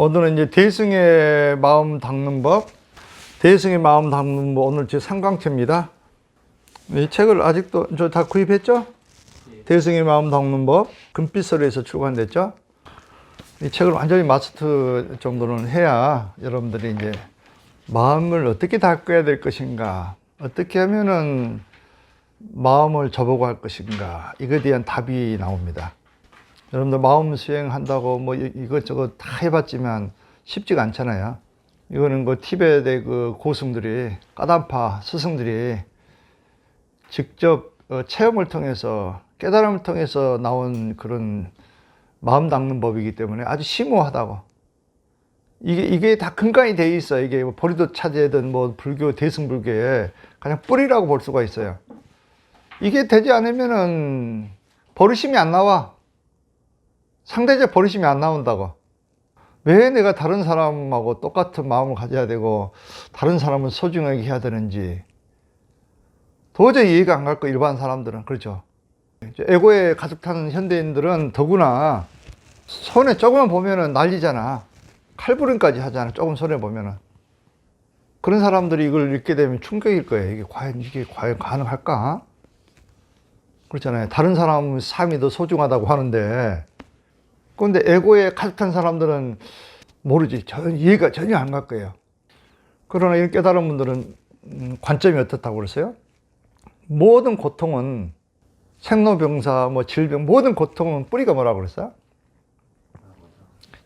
오늘은 이제 대승의 마음 닦는 법, 대승의 마음 닦는 법, 오늘 제 3강체입니다. 이 책을 아직도 저 다 구입했죠? 대승의 마음 닦는 법, 금빛서리에서 출간됐죠? 이 책을 완전히 마스터 정도는 해야 여러분들이 이제 마음을 어떻게 닦아야 될 것인가, 어떻게 하면은 마음을 저보고 할 것인가, 이거에 대한 답이 나옵니다. 여러분들 마음 수행한다고 뭐 이것저것 다 해봤지만 쉽지가 않잖아요. 이거는 그 티베트의 그 고승들이, 까담파 스승들이 직접 체험을 통해서, 깨달음을 통해서 나온 그런 마음 닦는 법이기 때문에 아주 심오하다고. 이게 다 근간이 돼 있어요. 이게 뭐 보리도 차제든 뭐 불교, 대승불교에 그냥 뿌리라고 볼 수가 있어요. 이게 되지 않으면은 버릇심이 안 나와. 상대적 버릇심이 안 나온다고. 왜 내가 다른 사람하고 똑같은 마음을 가져야 되고 다른 사람을 소중하게 해야 되는지 도저히 이해가 안 갈 거, 일반 사람들은. 그렇죠. 에고에 가득 탄 현대인들은 더구나 손에 조금만 보면은 난리잖아. 칼부림까지 하잖아. 조금 손에 보면은. 그런 사람들이 이걸 읽게 되면 충격일 거예요. 이게 과연 가능할까? 그렇잖아요. 다른 사람 삶이 더 소중하다고 하는데, 그런데 에고에 가득 찬 사람들은 모르지. 이해가 전혀 안 갈 거예요. 그러나 이런 깨달은 분들은 관점이 어떻다고 그랬어요? 모든 고통은, 생로병사, 뭐 질병, 모든 고통은 뿌리가 뭐라고 그랬어요?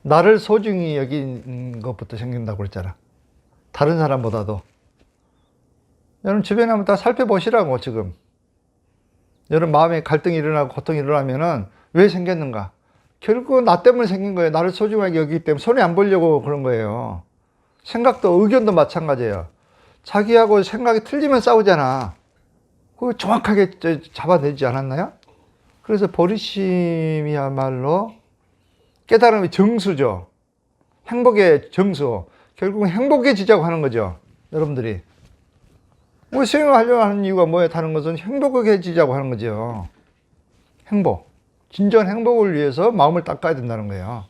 나를 소중히 여긴 것부터 생긴다고 그랬잖아. 다른 사람보다도. 여러분 주변에 한번 다 살펴보시라고. 지금 여러분 마음에 갈등이 일어나고 고통이 일어나면은 왜 생겼는가? 결국 나 때문에 생긴 거예요. 나를 소중하게 여기기 때문에 손해 안 보려고 그런 거예요. 생각도, 의견도 마찬가지예요. 자기하고 생각이 틀리면 싸우잖아. 그거 정확하게 잡아내지 않았나요? 그래서 버리심이야말로 깨달음의 정수죠. 행복의 정수. 결국은 행복해지자고 하는 거죠. 여러분들이. 뭐 수행을 하려고 하는 이유가 뭐예요? 다른 것은 행복해지자고 하는 거죠. 행복. 진정한 행복을 위해서 마음을 닦아야 된다는 거예요.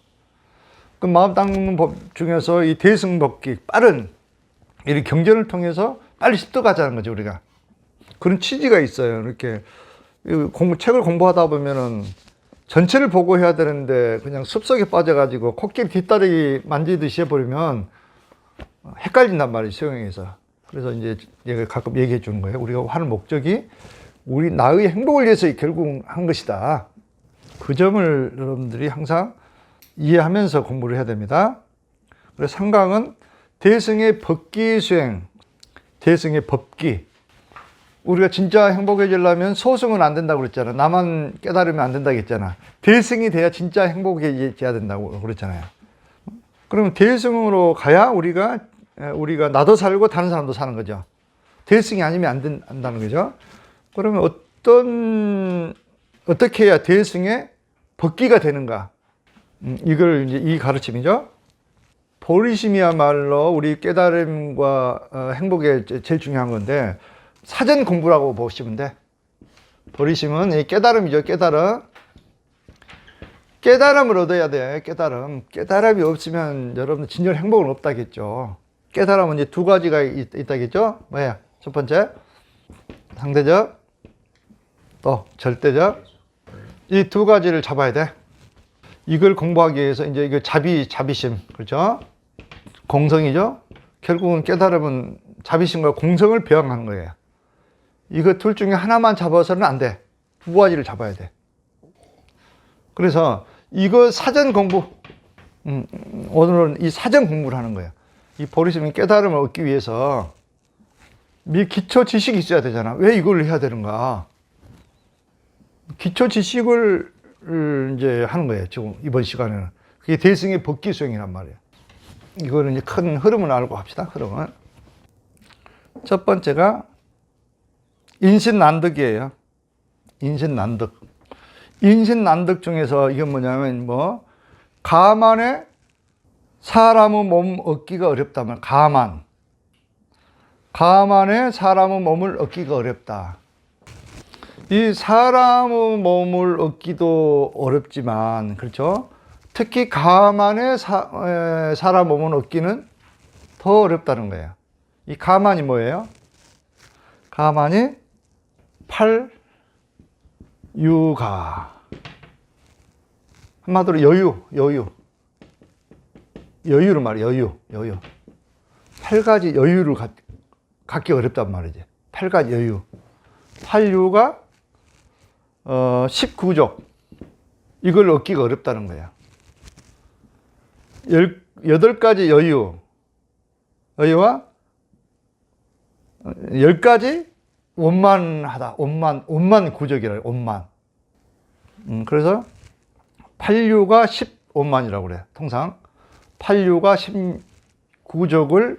그 마음 닦는 법 중에서 이 대승법기, 빠른 이 경전을 통해서 빨리 습득하자는 거죠, 우리가. 그런 취지가 있어요. 이렇게 책을 공부하다 보면은 전체를 보고 해야 되는데 그냥 숲속에 빠져가지고 코끼리 뒷다리 만지듯이 해버리면 헷갈린단 말이에요, 수행에서. 그래서 이제 얘가 가끔 얘기해 주는 거예요. 우리가 하는 목적이 우리 나의 행복을 위해서 결국 한 것이다. 그 점을 여러분들이 항상 이해하면서 공부를 해야 됩니다. 그래서 3강은 대승의 법기 수행, 대승의 법기. 우리가 진짜 행복해지려면 소승은 안 된다고 그랬잖아. 나만 깨달으면 안 된다고 했잖아. 대승이 돼야 진짜 행복해져야 된다고 그랬잖아요. 그러면 대승으로 가야 우리가 나도 살고 다른 사람도 사는 거죠. 대승이 아니면 안 된다는 거죠. 그러면 어떻게 해야 대승의 법기가 되는가? 이걸 이제 이 가르침이죠. 버리심이야말로 우리 깨달음과 행복에 제일 중요한 건데, 사전 공부라고 보시면 돼. 버리심은 이 깨달음이죠. 깨달음을 얻어야 돼. 깨달음이 없으면 여러분 진정 행복은 없다겠죠. 깨달음은 이제 두 가지가 있다겠죠. 뭐야? 첫 번째, 상대적, 또 절대적. 이 두 가지를 잡아야 돼. 이걸 공부하기 위해서 이제 이거 자비심, 그렇죠? 공성이죠. 결국은 깨달음은 자비심과 공성을 배양하는 거예요. 이거 둘 중에 하나만 잡아서는 안 돼. 두 가지를 잡아야 돼. 그래서 이거 사전 공부, 오늘은 이 사전 공부를 하는 거예요. 이 버리심의 깨달음을 얻기 위해서 기초 지식이 있어야 되잖아. 왜 이걸 해야 되는가? 기초 지식을 이제 하는 거예요. 지금 이번 시간에는. 그게 대승의 법기 수행이란 말이에요. 이거는 이제 큰 흐름을 알고 합시다. 흐름은. 첫 번째가 인신난득이에요. 인신난득 중에서 이건 뭐냐면 가만에 사람의 몸 얻기가 어렵다면, 가만에 사람의 몸을 얻기가 어렵다. 이 사람의 몸을 얻기도 어렵지만, 그렇죠? 특히 가만의 사람 몸은 얻기는 더 어렵다는 거예요. 이 가만이 뭐예요? 가만이 팔유가. 한마디로 여유를 말이에요. 여유. 8가지 여유를 갖기 어렵단 말이지. 8가지 여유. 팔유가 19족. 이걸 얻기가 어렵다는 거야. 8가지 여유와 10가지 원만하다. 원만 구족이라 원만. 그래서 8유가 10원만이라고 그래요. 통상 8유가 19족을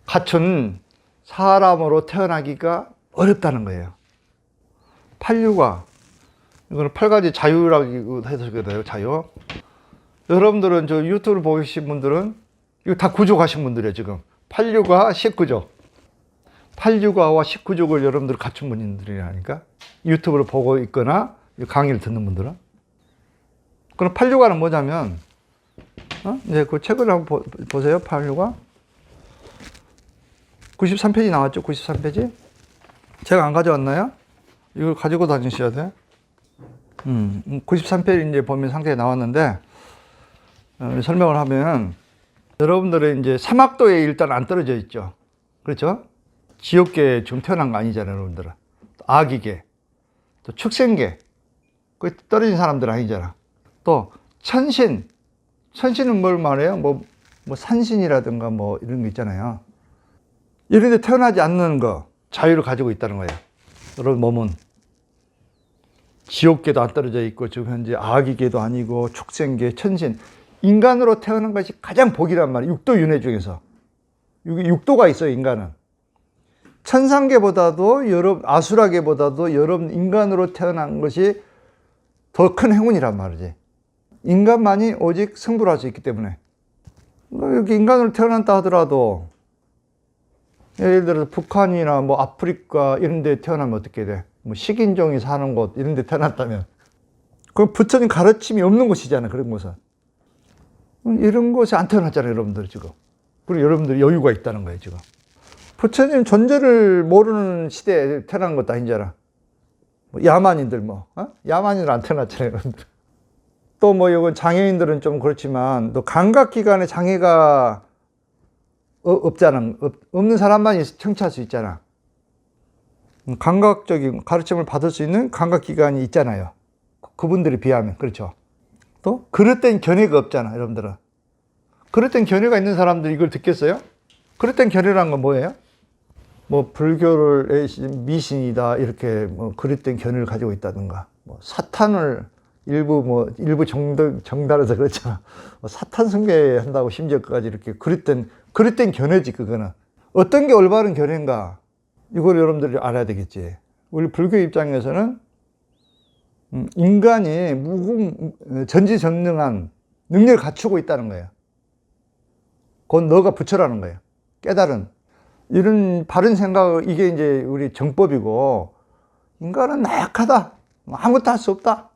갖춘 사람으로 태어나기가 어렵다는 거예요. 8유가 이거는 8가지 자유라고 해서 그래요. 자유. 여러분들은 저 유튜브를 보신 분들은 이거 다 구족하신 분들이에요. 지금 8유가 19족. 8유가와 19족을 여러분들 갖춘 분들이라니까. 유튜브를 보고 있거나 강의를 듣는 분들은. 그럼 8유가는 뭐냐면 이제 그 책을 한번 보세요. 8유가 93페이지 나왔죠. 93페이지. 제가 안 가져왔나요? 이걸 가지고 다니셔야 돼. 93페이지 이제 보면 상태에 나왔는데 설명을 하면 여러분들은 이제 사막도에 일단 안 떨어져 있죠. 그렇죠? 지옥계에 지금 태어난 거 아니잖아요, 여러분들은. 아기계, 또 축생계, 그 떨어진 사람들 아니잖아. 또 천신은 뭘 말해요? 뭐 산신이라든가 뭐 이런 거 있잖아요. 이런 데 태어나지 않는 거, 자유를 가지고 있다는 거예요. 여러분 몸은. 지옥계도 안 떨어져 있고, 지금 현재 아기계도 아니고, 축생계, 천신. 인간으로 태어난 것이 가장 복이란 말이에요. 육도 윤회 중에서. 육도가 있어요, 인간은. 천상계보다도, 아수라계보다도 여러분 인간으로 태어난 것이 더 큰 행운이란 말이지. 인간만이 오직 승부를 할 수 있기 때문에. 이렇게 인간으로 태어난다 하더라도, 예를 들어서 북한이나 뭐 아프리카 이런 데 태어나면 어떻게 돼? 뭐 식인종이 사는 곳 이런 데 태어났다면. 그럼 부처님 가르침이 없는 곳이잖아요, 그런 곳은. 이런 곳에 안 태어났잖아요, 여러분들 지금. 그리고 여러분들이 여유가 있다는 거예요, 지금. 부처님 존재를 모르는 시대에 태어난 것도 아니잖아. 뭐 야만인들 야만인들 안 태어났잖아요, 여러분들. 또 뭐 이건 장애인들은 좀 그렇지만 또 감각기관에 장애가 없잖아. 없는 사람만 청취할 수 있잖아. 감각적인 가르침을 받을 수 있는 감각기관이 있잖아요. 그분들에 비하면. 그렇죠. 또 그릇된 견해가 없잖아, 여러분들은. 그릇된 견해가 있는 사람들이 이걸 듣겠어요? 그릇된 견해란 건 뭐예요? 뭐 불교를 미신이다 이렇게 뭐 그릇된 견해를 가지고 있다든가, 뭐 사탄을 일부 정달에서 그렇잖아. 뭐 사탄 숭배한다고 심지어까지 이렇게 그릇된 견해지. 그거는 어떤 게 올바른 견해인가 이걸 여러분들이 알아야 되겠지. 우리 불교 입장에서는 인간이 전지전능한 능력을 갖추고 있다는 거예요. 그건 너가 부처라는 거예요. 깨달은 이런 바른 생각, 이게 이제 우리 정법이고, 인간은 나약하다, 아무것도 할 수 없다,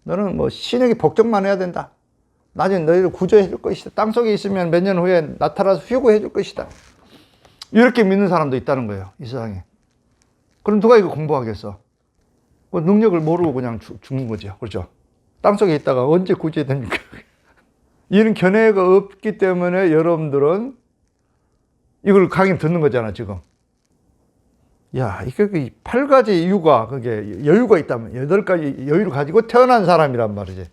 너는 뭐 신에게 복종만 해야 된다, 나중에 너희를 구조해 줄 것이다, 땅속에 있으면 몇 년 후에 나타나서 휴고해 줄 것이다, 이렇게 믿는 사람도 있다는 거예요, 이 세상에. 그럼 누가 이거 공부하겠어? 그 능력을 모르고 그냥 죽는 거죠. 그렇죠? 땅속에 있다가 언제 구조해 됩니까? 이런 견해가 없기 때문에 여러분들은 이걸 강의 듣는 거잖아, 지금. 야, 이게 8가지 이유가, 그게 여유가 있다면, 8가지 여유를 가지고 태어난 사람이란 말이지.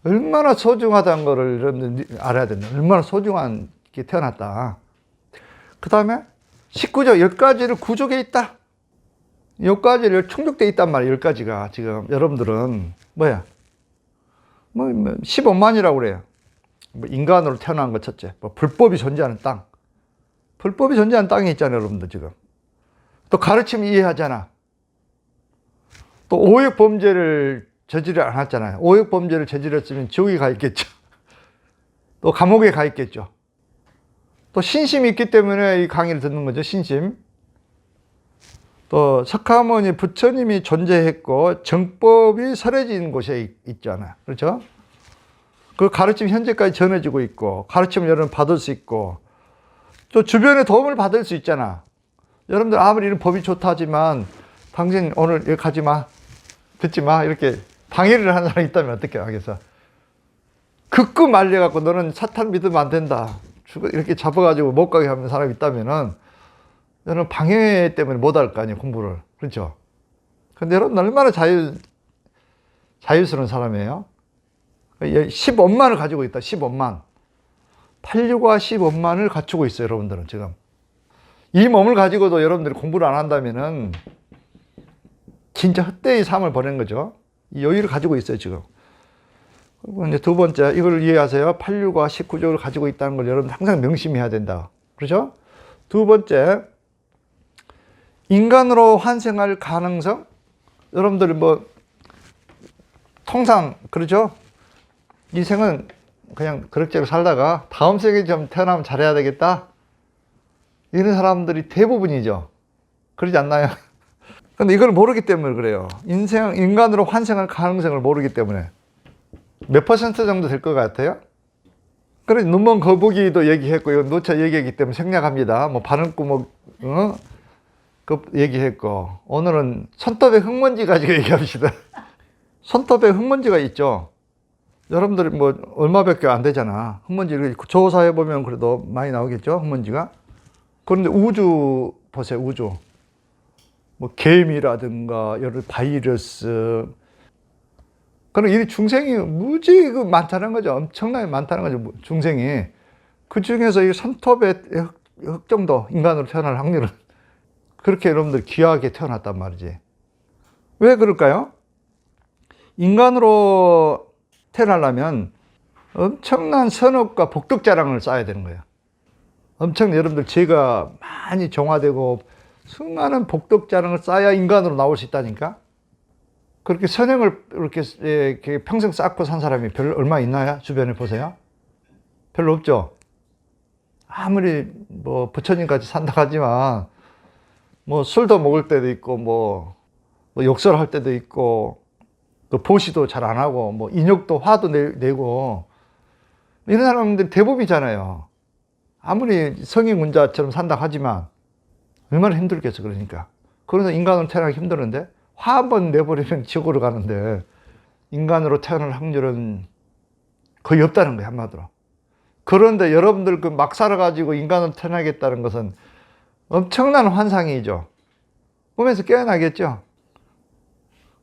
얼마나 소중하다는 거를 여러분들 알아야 된다. 얼마나 소중한 게 태어났다. 그 다음에 19조, 10가지를 구족에 있다. 10가지를 충족되어 있단 말이에요, 10가지가. 지금 여러분들은, 뭐야? 15만이라고 그래요. 뭐 인간으로 태어난 것 첫째. 뭐 불법이 존재하는 땅. 불법이 존재하는 땅이 있잖아요, 여러분들 지금. 또 가르침 이해하잖아. 또 오역 범죄를 저지르지 않았잖아요. 오역 범죄를 저질렀으면 지옥에 가 있겠죠. 또 감옥에 가 있겠죠. 또 신심이 있기 때문에 이 강의를 듣는 거죠, 신심. 또 석가모니 부처님이 존재했고 정법이 설해진 곳에 있잖아요. 그렇죠? 그 가르침 현재까지 전해지고 있고 가르침을 여러분 받을 수 있고 또 주변에 도움을 받을 수 있잖아. 여러분들 아무리 이런 법이 좋다 하지만 당신 오늘 여기 가지 마, 듣지 마 이렇게 방해를 하는 사람이 있다면 어떻게 하겠어? 극구 말려갖고 너는 사탄 믿으면 안 된다. 이렇게 잡아가지고 못 가게 하는 사람이 있다면은 여러분 방해 때문에 못 할 거 아니에요, 공부를. 그렇죠? 근데 여러분 얼마나 자유스러운 사람이에요? 10원만을 가지고 있다, 10원만. 86과 10원만을 갖추고 있어요, 여러분들은 지금. 이 몸을 가지고도 여러분들이 공부를 안 한다면은 진짜 헛되이 삶을 보낸 거죠. 이 여유를 가지고 있어요, 지금. 그리고 이제 두 번째, 이걸 이해하세요. 86과 19조를 가지고 있다는 걸 여러분 항상 명심해야 된다. 그렇죠? 두 번째, 인간으로 환생할 가능성? 여러분들 뭐, 통상, 그렇죠? 이 생은 그냥 그럭저럭 살다가 다음 생에 좀 태어나면 잘해야 되겠다. 이런 사람들이 대부분이죠. 그러지 않나요? 근데 이걸 모르기 때문에 그래요. 인간으로 환생할 가능성을 모르기 때문에. 몇 퍼센트 정도 될 것 같아요? 그래, 눈먼 거북이도 얘기했고, 이거 노차 얘기했기 때문에 생략합니다. 뭐, 바른구멍, 그 얘기했고, 오늘은 손톱에 흙먼지 가지고 얘기합시다. 손톱에 흙먼지가 있죠. 여러분들이 뭐, 얼마밖에 안 되잖아. 흙먼지, 조사해보면 그래도 많이 나오겠죠, 흙먼지가. 그런데 우주, 보세요, 우주. 뭐, 개미라든가, 여러 바이러스, 그럼 이 중생이 무지 많다는 거죠. 엄청나게 많다는 거죠. 중생이. 그 중에서 이 손톱의 흙 정도 인간으로 태어날 확률은 그렇게 여러분들 귀하게 태어났단 말이지. 왜 그럴까요? 인간으로 태어나려면 엄청난 선업과 복덕 자랑을 쌓아야 되는 거예요. 엄청난 여러분들 죄가 많이 정화되고 수많은 복덕 자랑을 쌓아야 인간으로 나올 수 있다니까. 그렇게 선행을 이렇게 평생 쌓고 산 사람이 얼마 있나요? 주변에 보세요. 별로 없죠. 아무리 뭐 부처님까지 산다 하지만 뭐 술도 먹을 때도 있고 뭐 욕설할 때도 있고 또 보시도 잘 안 하고 뭐 인욕도 화도 내고 이런 사람들이 대부분이잖아요. 아무리 성인군자처럼 산다 하지만 얼마나 힘들겠어. 그러니까. 그래서 인간으로 태어나기 힘드는데 화 한 번 내버리면 지옥으로 가는데 인간으로 태어날 확률은 거의 없다는 거예요, 한마디로. 그런데 여러분들 그 막 살아가지고 인간으로 태어나겠다는 것은 엄청난 환상이죠. 꿈에서 깨어나겠죠.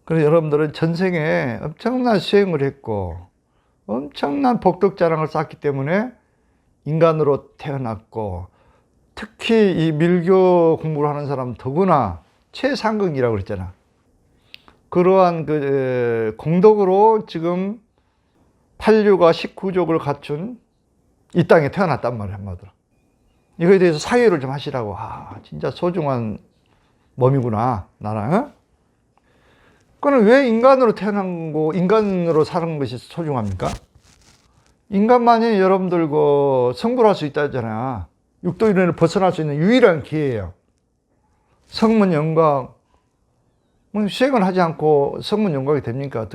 그래서 여러분들은 전생에 엄청난 수행을 했고 엄청난 복덕 자랑을 쌓기 때문에 인간으로 태어났고 특히 이 밀교 공부를 하는 사람은 더구나 최상극이라고 그랬잖아. 그러한 그 공덕으로 지금 8류가 19족을 갖춘 이 땅에 태어났단 말이에요, 한마디로. 이거에 대해서 사유를 좀 하시라고. 아, 진짜 소중한 몸이구나, 나랑. 그럼 왜 인간으로 태어난 거, 인간으로 사는 것이 소중합니까? 인간만이 여러분들 그 성불할 수 있다 했잖아. 육도인을 벗어날 수 있는 유일한 기회예요. 성문 영광. 수행을 하지 않고 성문 영광이 됩니까?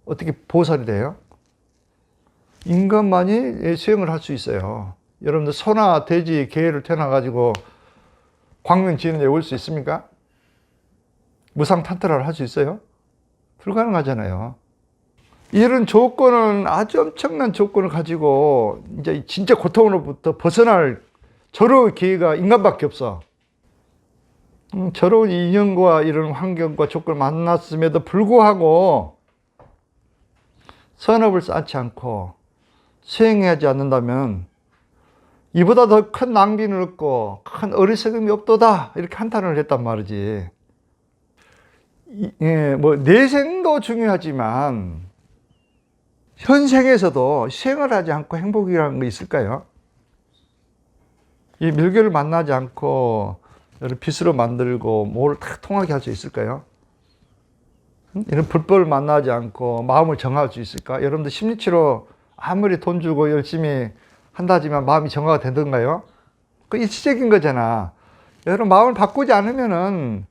어떻게 보살이 돼요? 인간만이 수행을 할 수 있어요. 여러분들 소나 돼지, 개를 태어나가지고 광명지은에 올 수 있습니까? 무상탄탈을 할 수 있어요? 불가능하잖아요. 이런 조건은 아주 엄청난 조건을 가지고 이제 진짜 고통으로부터 벗어날 저런 기회가 인간밖에 없어. 저런 인연과 이런 환경과 조건을 만났음에도 불구하고 선업을 쌓지 않고 수행하지 않는다면 이보다 더 큰 낭비는 없고 큰 어리석음이 없도다 이렇게 한탄을 했단 말이지. 뭐 내생도 중요하지만 현생에서도 수행을 하지 않고 행복이라는 거 있을까요? 이 밀교를 만나지 않고 빚으로 만들고 뭘 다 통하게 할 수 있을까요? 이런 불법을 만나지 않고 마음을 정할 수 있을까? 여러분들 심리치료 아무리 돈 주고 열심히 한다지만 마음이 정화가 되던가요? 그 일시적인 거잖아. 여러분 마음을 바꾸지 않으면은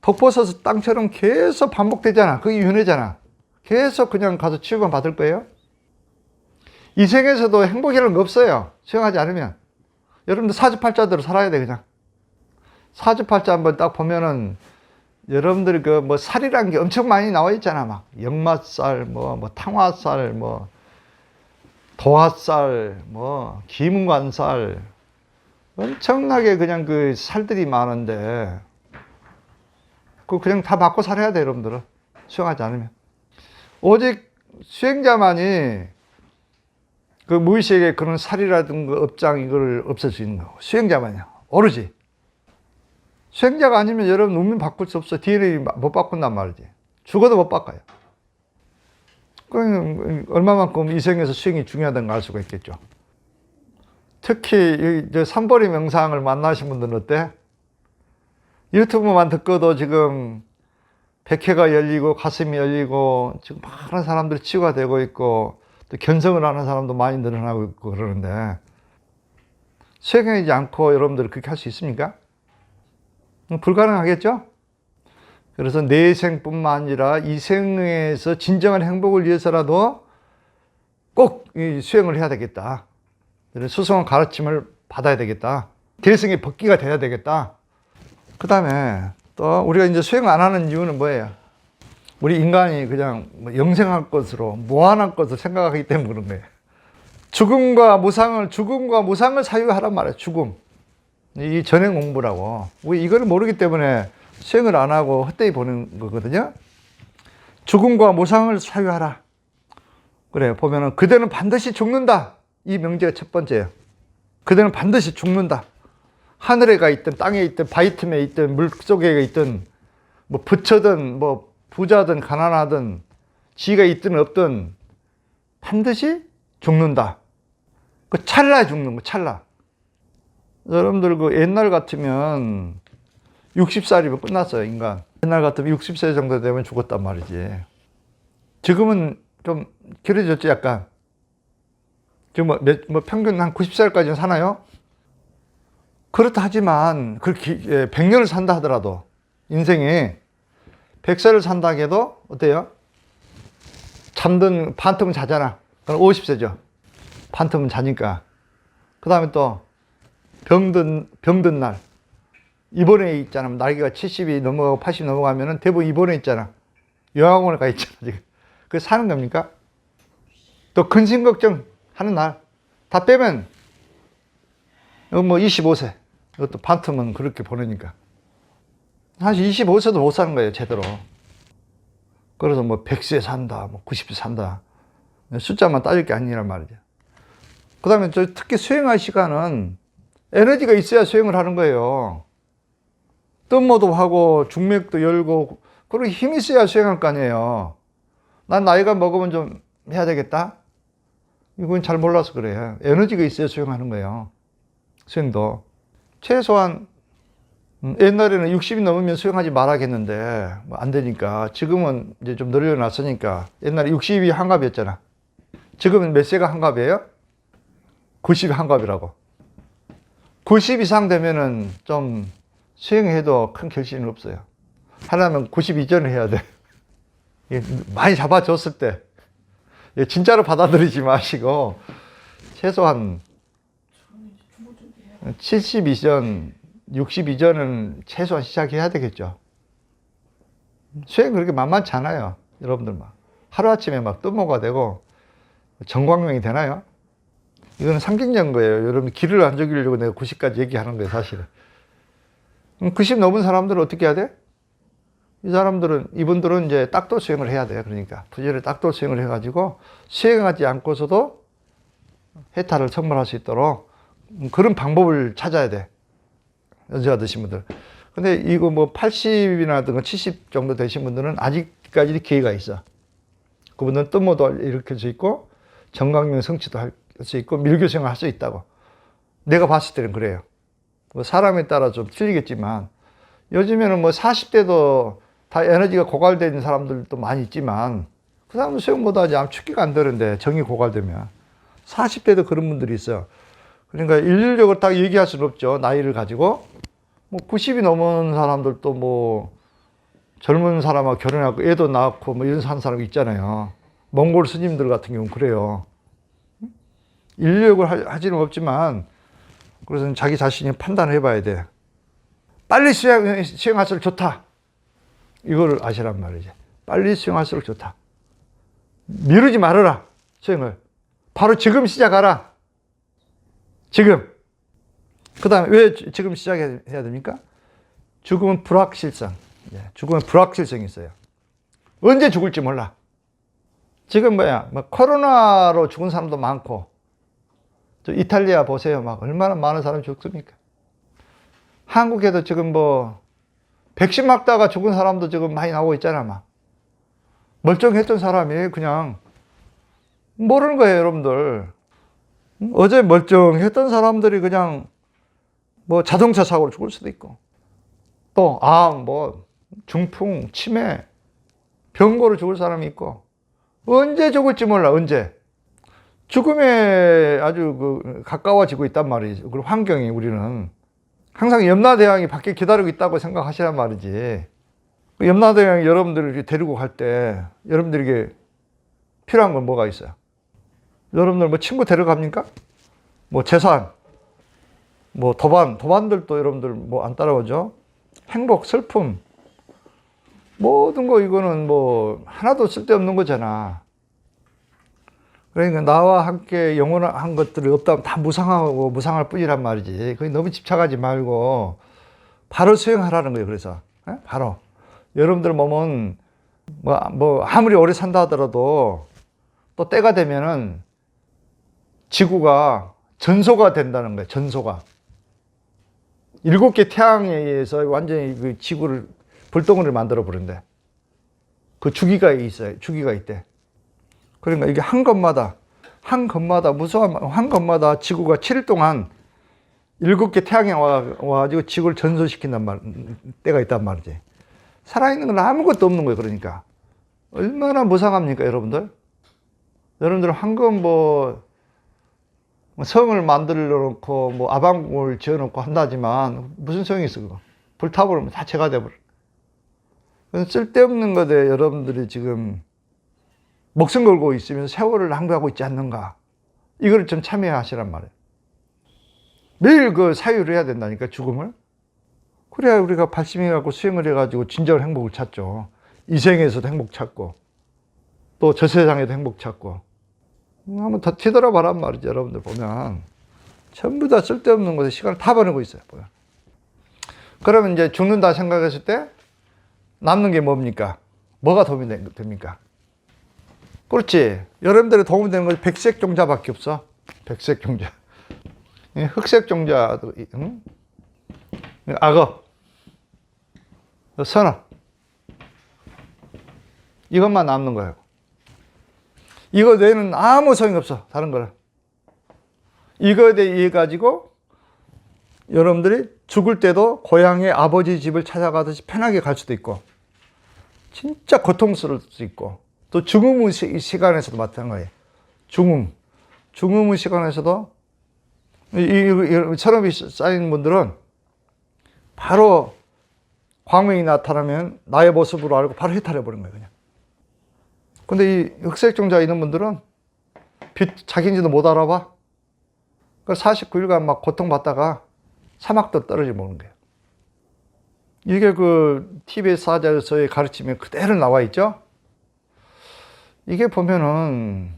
독버섯은 땅처럼 계속 반복되잖아. 그게 윤회잖아. 계속 그냥 가서 치유만 받을 거예요. 이 생에서도 행복이라는 거 없어요. 수행하지 않으면. 여러분들 사주팔자대로 살아야 돼, 그냥. 사주팔자 한번 딱 보면은 여러분들이 그 뭐 살이라는 게 엄청 많이 나와 있잖아. 막 역마살, 뭐 탕화살, 뭐 도화살, 뭐 기문관살. 엄청나게 그냥 그 살들이 많은데 그 그냥 다 받고 살아야 돼, 여러분들은. 수행하지 않으면. 오직 수행자만이 그 무의식의 그런 살이라든가 업장 이걸 없앨 수 있는 거고. 수행자만이야. 오로지. 수행자가 아니면 여러분 운명 바꿀 수 없어. DNA 못 바꾼단 말이지. 죽어도 못 바꿔요. 그럼 얼마만큼 이 생에서 수행이 중요하다는 걸 알 수가 있겠죠. 특히 삼보리 명상을 만나신 분들은 어때? 유튜브만 듣고도 지금 백회가 열리고 가슴이 열리고 지금 많은 사람들이 치유가 되고 있고 또 견성을 하는 사람도 많이 늘어나고 있고 그러는데 수행하지 않고 여러분들이 그렇게 할 수 있습니까? 불가능하겠죠? 그래서 내 생뿐만 아니라 이 생에서 진정한 행복을 위해서라도 꼭 이 수행을 해야 되겠다. 수성한 가르침을 받아야 되겠다. 대승의 법기가 돼야 되겠다. 그 다음에 또 우리가 이제 수행 안 하는 이유는 뭐예요? 우리 인간이 그냥 영생할 것으로 무한한 것을 생각하기 때문에 그런 거예요. 죽음과 무상을 사유하란 말이에요. 죽음. 이 전행 공부라고. 우리 이걸 모르기 때문에 수행을 안 하고 헛되이 보는 거거든요. 죽음과 무상을 사유하라. 그래, 보면은 그대는 반드시 죽는다. 이 명제가 첫 번째예요. 그대는 반드시 죽는다. 하늘에 가 있든 땅에 있든 바위 틈에 있든 물 속에 있든 뭐 부처든 뭐 부자든 가난하든 지가 있든 없든 반드시 죽는다. 그 찰나에 죽는 거, 찰나. 여러분들 그 옛날 같으면 60살이면 끝났어요, 인간. 옛날 같으면 60세 정도 되면 죽었단 말이지. 지금은 좀 길어졌지, 약간. 지금 뭐 평균 한 90살까지는 사나요? 그렇다 하지만, 그렇게 100년을 산다 하더라도, 인생에 100살을 산다 해도, 어때요? 잠든, 반틈은 자잖아. 그럼 50세죠. 반틈은 자니까. 그 다음에 또, 병든 날. 입원해 있잖아. 나이가 70이 넘어가고 80 넘어가면은 대부분 입원해 있잖아. 요양원에 가 있잖아, 지금. 그게 사는 겁니까? 또 근심 걱정 하는 날. 다 빼면, 뭐 25세. 이것도 반틈은 그렇게 보내니까. 사실 25세도 못 사는 거예요, 제대로. 그래서 뭐 100세 산다, 뭐 90세 산다. 숫자만 따질 게 아니란 말이죠. 그 다음에 특히 수행할 시간은 에너지가 있어야 수행을 하는 거예요. 뜸모도 하고 중맥도 열고 그리고 힘이 있어야 수행할 거 아니에요. 난 나이가 먹으면 좀 해야 되겠다. 이건 잘 몰라서 그래요. 에너지가 있어야 수행하는 거예요. 수행도. 최소한 옛날에는 60이 넘으면 수행하지 말아야겠는데 뭐 안 되니까 지금은 이제 좀 늘려놨으니까 옛날에 60이 한갑이었잖아. 지금은 몇 세가 한갑이에요? 90이 한갑이라고. 90 이상 되면은 좀 수행해도 큰 결실은 없어요. 하려면 90 이전에 해야 돼. 많이 잡아줬을 때. 진짜로 받아들이지 마시고, 최소한 70 이전, 60 이전은 최소한 시작해야 되겠죠. 수행 그렇게 만만치 않아요. 여러분들 막. 하루아침에 막 뜸모가 되고, 정광명이 되나요? 이거는 상징적인 거예요. 여러분 길을 안 죽이려고 내가 90까지 얘기하는 거예요, 사실은. 90 넘은 사람들은 어떻게 해야 돼? 이분들은 이제 딱도 수행을 해야 돼요. 그러니까. 부지런히 딱도 수행을 해가지고 수행하지 않고서도 해탈을 성불할 수 있도록 그런 방법을 찾아야 돼. 연세가 드신 분들. 근데 이거 뭐 80이나 70 정도 되신 분들은 아직까지 기회가 있어. 그분들은 뜸모도 일으킬 수 있고, 정강명 성취도 할 수 있고, 밀교생을 할 수 있다고. 내가 봤을 때는 그래요. 사람에 따라 좀 틀리겠지만, 요즘에는 뭐 40대도 다 에너지가 고갈된 사람들도 많이 있지만, 그 사람은 수행보다 아주 축기가 안 되는데, 정이 고갈되면. 40대도 그런 분들이 있어요. 그러니까 일률적으로 딱 얘기할 수는 없죠. 나이를 가지고. 뭐 90이 넘은 사람들도 뭐 젊은 사람하고 결혼하고 애도 낳고 뭐 이런 산 사람 있잖아요. 몽골 스님들 같은 경우는 그래요. 인력을 하지는 없지만, 그래서 자기 자신이 판단을 해봐야 돼. 빨리 수행할수록 좋다. 이거를 아시란 말이지. 빨리 수행할수록 좋다. 미루지 말아라, 수행을. 바로 지금 시작하라. 지금. 그 다음에 왜 지금 시작해야 됩니까? 죽음은 불확실성. 죽음은 불확실성이 있어요. 언제 죽을지 몰라. 지금 뭐 코로나로 죽은 사람도 많고, 저 이탈리아 보세요. 막 얼마나 많은 사람이 죽습니까? 한국에도 지금 뭐 백신 맞다가 죽은 사람도 지금 많이 나오고 있잖아. 막 멀쩡했던 사람이 그냥 모르는 거예요, 여러분들. 어제 멀쩡했던 사람들이 그냥 뭐 자동차 사고로 죽을 수도 있고, 또 뭐 중풍, 치매, 병고로 죽을 사람이 있고, 언제 죽을지 몰라. 언제 죽음에 아주 가까워지고 있단 말이지. 그리고 환경이, 우리는 항상 염라대왕이 밖에 기다리고 있다고 생각하시란 말이지. 염라대왕이 여러분들을 데리고 갈 때 여러분들에게 필요한 건 뭐가 있어요? 여러분들 뭐 친구 데려갑니까? 뭐 재산, 뭐 도반들도 여러분들 뭐 안 따라오죠? 행복, 슬픔, 모든 거 이거는 뭐 하나도 쓸데없는 거잖아. 그러니까 나와 함께 영원한 것들이 없다면 다 무상하고 무상할 뿐이란 말이지. 거기 너무 집착하지 말고 바로 수행하라는 거예요. 그래서 바로 여러분들 몸은 뭐 아무리 오래 산다 하더라도 또 때가 되면은 지구가 전소가 된다는 거예요. 전소가 7개 태양에 의해서 완전히 그 지구를 불덩어리를 만들어 버린대. 그 주기가 있어요. 주기가 있대. 그러니까 이게 한 것마다 무서운 한 것마다 지구가 7일 동안 7개 태양이 와가지고 지구를 전소시킨단 때가 있단 말이지. 살아있는 건 아무것도 없는 거예요. 그러니까 얼마나 무상합니까, 여러분들? 여러분들 황금 뭐 성을 만들어 놓고 뭐 아방을 지어 놓고 한다지만 무슨 소용이 있어, 그거. 불타버리면 다 재가 돼버려. 그래서 쓸데없는 것에 여러분들이 지금 목숨 걸고 있으면 세월을 낭비하고 있지 않는가. 이걸 좀 참여하시란 말이에요. 매일 그 사유를 해야 된다니까, 죽음을. 그래야 우리가 발심해갖고 수행을 해가지고 진정한 행복을 찾죠. 이 생에서도 행복 찾고, 또 저 세상에도 행복 찾고. 한번 더 뒤돌아봐란 말이죠. 여러분들 보면 전부 다 쓸데없는 곳에 시간을 다 보내고 있어요. 보면. 그러면 이제 죽는다 생각했을 때 남는 게 뭡니까? 뭐가 도움이 됩니까? 그렇지. 여러분들이 도움이 되는 것이 백색 종자밖에 없어. 백색 종자. 흑색 종자도, 응? 악어, 선어. 이것만 남는 거예요. 이거 외에는 아무 소용이 없어. 다른 거는. 이거에 대해 가지고 여러분들이 죽을 때도 고향의 아버지 집을 찾아가듯이 편하게 갈 수도 있고, 진짜 고통스러울 수도 있고, 또 죽음의 시간에서도 마찬가지예요. 죽음의 시간에서도 이 철업이 쌓인 분들은 바로 광명이 나타나면 나의 모습으로 알고 바로 해탈해버린 거예요, 그냥. 근데 이 흑색종자 있는 분들은 자기인지도 못 알아봐. 그 49일간 막 고통받다가 사막도 떨어져 보는 거예요. 이게 그 TBS 사자에서의 가르침에 그대로 나와 있죠. 이게 보면은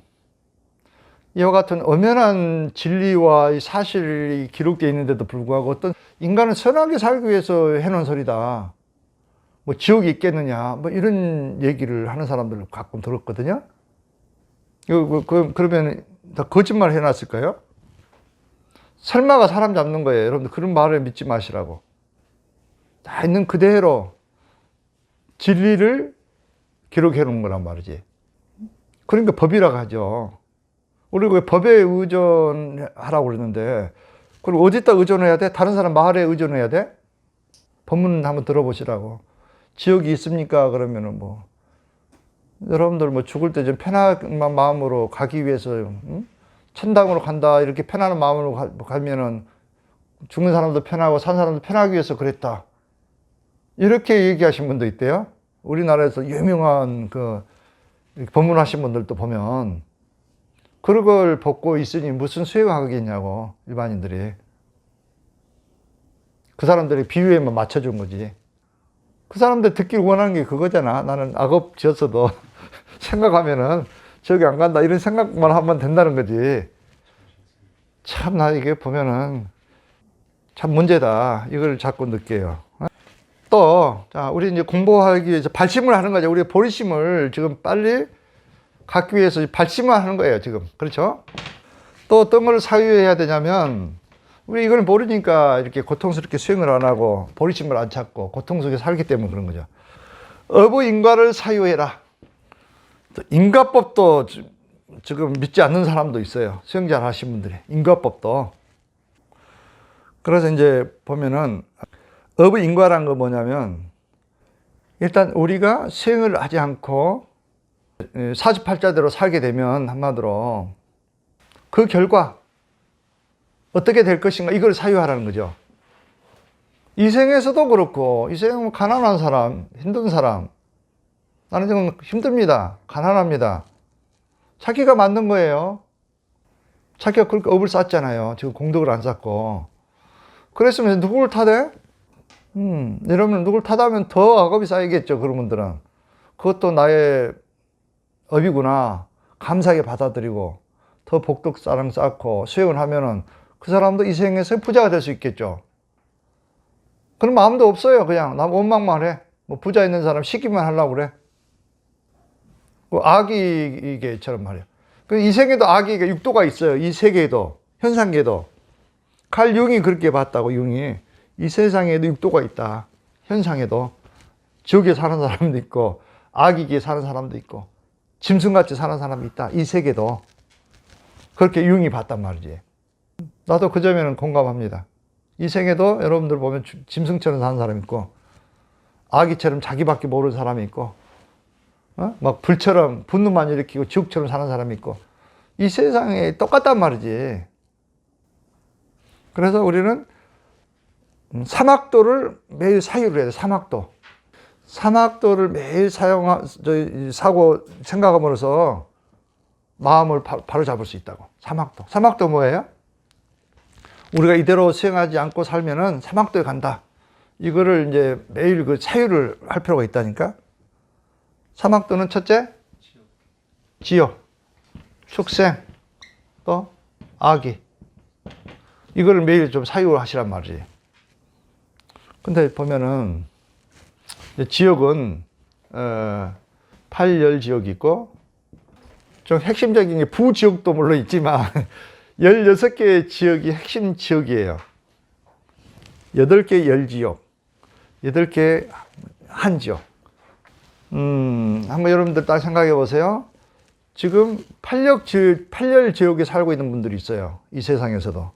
이와 같은 엄연한 진리와 사실이 기록되어 있는데도 불구하고 어떤 인간은 선하게 살기 위해서 해놓은 소리다. 뭐 지옥이 있겠느냐, 뭐 이런 얘기를 하는 사람들을 가끔 들었거든요. 그러면 다 거짓말 해놨을까요? 설마가 사람 잡는 거예요. 여러분들 그런 말을 믿지 마시라고. 다 있는 그대로 진리를 기록해 놓은 거란 말이지. 그러니까 법이라고 하죠. 우리가 왜 법에 의존하라고 그러는데, 그럼 어디다 의존해야 돼? 다른 사람 말에 의존해야 돼? 법문 한번 들어보시라고. 지옥이 있습니까? 그러면은 뭐 여러분들 뭐 죽을 때 좀 편한 마음으로 가기 위해서, 응? 천당으로 간다 이렇게 편안한 마음으로 가면은 죽는 사람도 편하고 산 사람도 편하기 위해서 그랬다, 이렇게 얘기하신 분도 있대요. 우리나라에서 유명한 법문하신 분들도 보면 그걸 벗고 있으니 무슨 수행하겠냐고, 일반인들이. 그 사람들이 비유에만 맞춰준 거지. 그 사람들 듣길 원하는 게 그거잖아. 나는 악업 지었어도 생각하면은 저기 안 간다, 이런 생각만 하면 된다는 거지. 참, 나 이게 보면은 참 문제다, 이걸 자꾸 느껴요. 또, 자, 우리 이제 공부하기 위해서 발심을 하는 거죠. 우리 보리심을 지금 빨리 갖기 위해서 발심을 하는 거예요, 지금. 그렇죠? 또 어떤 걸 사유해야 되냐면, 우리 이걸 모르니까 이렇게 고통스럽게 수행을 안 하고 보리심을 안 찾고 고통 속에 살기 때문에 그런 거죠. 어부인과를 사유해라. 인과법도 지금 믿지 않는 사람도 있어요. 수행 잘 하신 분들이. 인과법도. 그래서 이제 보면은 어부인과란 거 뭐냐면, 일단 우리가 수행을 하지 않고 사주팔자대로 살게 되면 한마디로 그 결과 어떻게 될 것인가, 이걸 사유하라는 거죠. 이 생에서도 그렇고, 이 생은 가난한 사람, 힘든 사람, 나는 지금 힘듭니다, 가난합니다, 자기가 만든 거예요. 자기가 그렇게 업을 쌓았잖아요. 지금 공덕을 안 쌓고. 그랬으면 누구를 탓해? 이러면 누구를 탓하면 더 악업이 쌓이겠죠, 그런 분들은. 그것도 나의 업이구나, 감사하게 받아들이고 더 복덕사랑 쌓고 수행을 하면은 그 사람도 이 생에서 부자가 될 수 있겠죠. 그런 마음도 없어요. 그냥 나 원망만 해. 뭐 부자 있는 사람 시기만 하려고 그래. 악이게처럼 말이야. 이 세계도 악이게 육도가 있어요. 이 세계에도, 현상계도. 칼 융이 그렇게 봤다고, 융이. 이 세상에도 육도가 있다. 현상에도. 지옥에 사는 사람도 있고, 악이게 사는 사람도 있고, 짐승같이 사는 사람이 있다. 이 세계도. 그렇게 융이 봤단 말이지. 나도 그 점에는 공감합니다. 이 생에도 여러분들 보면 짐승처럼 사는 사람이 있고, 아기처럼 자기밖에 모르는 사람이 있고, 막 불처럼 분노만 일으키고 지옥처럼 사는 사람이 있고, 이 세상에 똑같단 말이지. 그래서 우리는 사막도를 매일 사유를 해야 돼. 사막도. 사막도를 매일 사고 생각함으로써 마음을 바로 잡을 수 있다고. 사막도. 사막도 뭐예요? 우리가 이대로 수행하지 않고 살면은 사막도에 간다. 이거를 이제 매일 그 사유를 할 필요가 있다니까. 사막도는 첫째, 지옥, 축생, 또 악이. 이거를 매일 좀 사유를 하시란 말이지. 근데 보면은 지옥은 팔열지옥이 있고, 좀 핵심적인 게 부지옥도 물론 있지만 16개의 지역이 핵심 지역이에요. 8개 열지옥, 8개 한지옥. 한번 여러분들 딱 생각해 보세요. 지금 8열 지옥에 살고 있는 분들이 있어요. 이 세상에서도.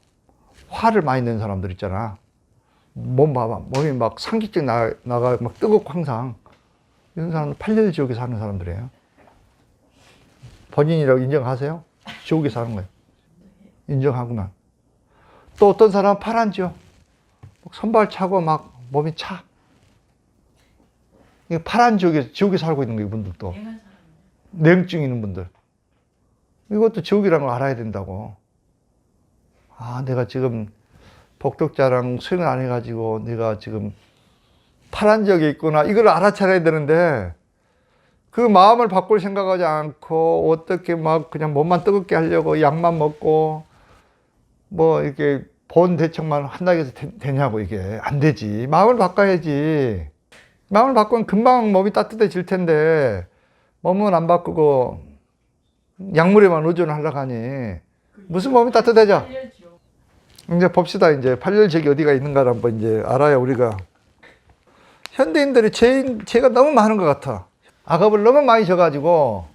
화를 많이 내는 사람들 있잖아. 몸 봐봐. 몸이 막 상기증 나가 막 뜨겁고 항상. 이런 사람은 8열 지옥에 사는 사람들이에요. 본인이라고 인정하세요? 지옥에 사는 거예요. 인정하구나. 또 어떤 사람은 파란 지옥. 선발 차고 막 몸이 차. 파란 지옥에 살고 있는 거예요, 이분들도. 냉증 있는 분들. 이것도 지옥이라는 걸 알아야 된다고. 아, 내가 지금 복덕자랑 수행을 안 해가지고 내가 지금 파란 지역에 있구나. 이걸 알아차려야 되는데, 그 마음을 바꿀 생각하지 않고 어떻게 막 그냥 몸만 뜨겁게 하려고 약만 먹고 뭐 이렇게 본 대책만 한다고 해서 되냐고. 이게 안 되지. 마음을 바꿔야지. 마음을 바꾸면 금방 몸이 따뜻해질 텐데, 몸은 안 바꾸고 약물에만 의존하려고 하니 무슨 몸이 따뜻해져? 이제 봅시다. 이제 팔열지옥이 어디가 있는가를 한번 이제 알아야 우리가. 현대인들이 죄가 너무 많은 것 같아. 악업을 너무 많이 져가지고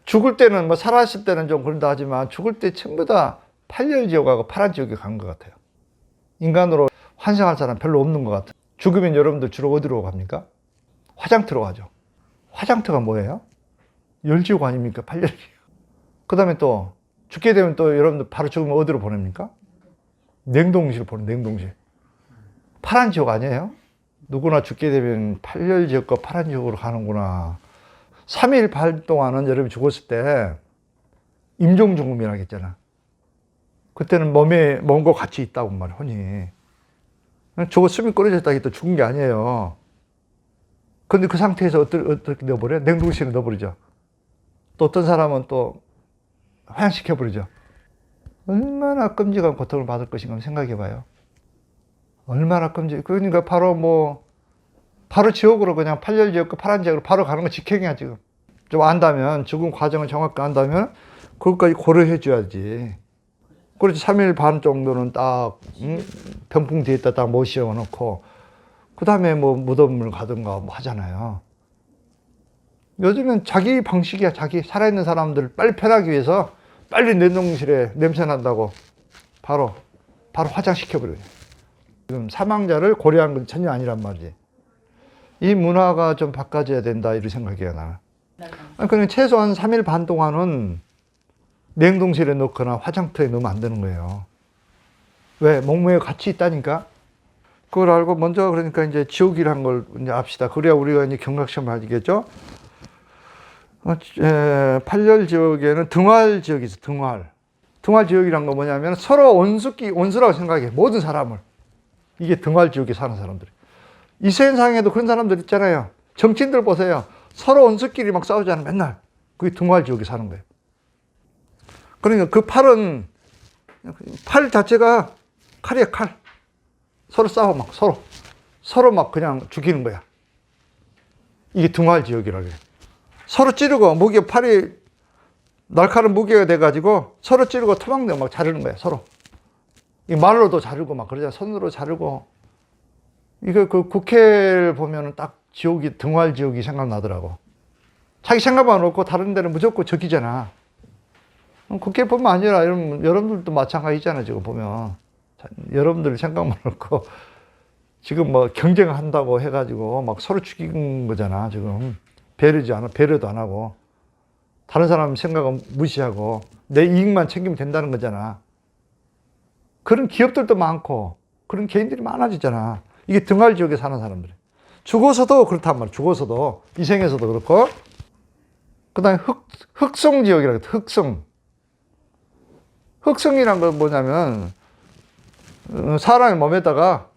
죽을 때는 뭐 살아있을 때는 좀 그런다 하지만 죽을 때 전부 다 팔열지옥하고 파란 지옥에 간 것 같아요. 인간으로 환생할 사람 별로 없는 것 같아요. 죽으면 여러분들 주로 어디로 갑니까? 화장터로 가죠. 화장터가 뭐예요? 열지옥 아닙니까? 팔열지옥. 그 다음에 또 죽게 되면 또 여러분들 바로 죽으면 어디로 보냅니까? 냉동실 보내. 냉동실. 파란 지옥 아니에요? 누구나 죽게 되면 팔열지옥과 파란지옥으로 가는구나. 3일 반 동안은 여러분이 죽었을 때 임종죽음이라고 했잖아. 그때는 몸과 같이 있다고 말이야, 혼이. 죽어 숨이 끊어졌다 해도 죽은 게 아니에요. 근데 그 상태에서 어떻게 넣어버려? 냉동실에 넣어버리죠. 또 어떤 사람은 또 화양시켜버리죠. 얼마나 끔찍한 고통을 받을 것인가 생각해봐요. 얼마나 그러니까 바로 지옥으로 그냥 팔열지옥과 파란지옥으로 바로 가는 거 직행이야, 지금. 좀 안다면, 죽은 과정을 정확히 안다면, 그것까지 고려해 줘야지. 그렇지, 3일 반 정도는 딱, 병풍 뒤에다 딱 모셔 놓고, 그 다음에 무덤을 가든가 하잖아요. 요즘은 자기 방식이야, 살아있는 사람들을 빨리 편하기 위해서, 빨리 냉동실에 냄새 난다고, 바로 화장시켜버려요. 지금 사망자를 고려한 건 전혀 아니란 말이지. 이 문화가 좀 바꿔져야 된다, 이런 생각이야, 나. 그냥 최소한 3일 반 동안은 냉동실에 넣거나 화장터에 넣으면 안 되는 거예요. 왜? 목매에 같이 있다니까? 그걸 알고 먼저 그러니까 이제 지옥이란 걸 이제 압시다. 그래야 우리가 이제 경각심을 가지겠죠? 팔열지옥에는 등활지옥이 있어, 등활. 등활지옥이란 거 뭐냐면 서로 원수라고 생각해, 모든 사람을. 이게 등활지옥에 사는 사람들. 이 세상에도 그런 사람들 있잖아요. 정치인들 보세요. 서로 원수끼리 막 싸우잖아요, 맨날. 그게 등활지옥에 사는 거예요. 그러니까 그 팔 자체가 칼이야, 칼. 서로 싸워, 막, 서로 막 그냥 죽이는 거야. 이게 등활지옥이라고 해요. 서로 찌르고, 팔이 날카로운 무게가 돼가지고 서로 찌르고 토막내고 막 자르는 거야, 서로. 이 말로도 자르고 막 그러잖아, 손으로 자르고. 이거 그 국회를 보면은 딱 등활지옥이 생각나더라고. 자기 생각만 놓고 다른 데는 무조건 적이잖아. 국회뿐만 아니라 여러분들도 마찬가지잖아, 지금 보면. 여러분들 생각만 놓고 지금 경쟁한다고 해가지고 막 서로 죽이는 거잖아, 지금. 배려도 안 하고. 다른 사람 생각은 무시하고 내 이익만 챙기면 된다는 거잖아. 그런 기업들도 많고 그런 개인들이 많아지잖아. 이게 등활지옥에 사는 사람들. 죽어서도 그렇단 말이야. 죽어서도. 이 생에서도 그렇고. 그 다음에 흑성지옥이라고 해. 흑성이란 건 뭐냐면 사람의 몸에다가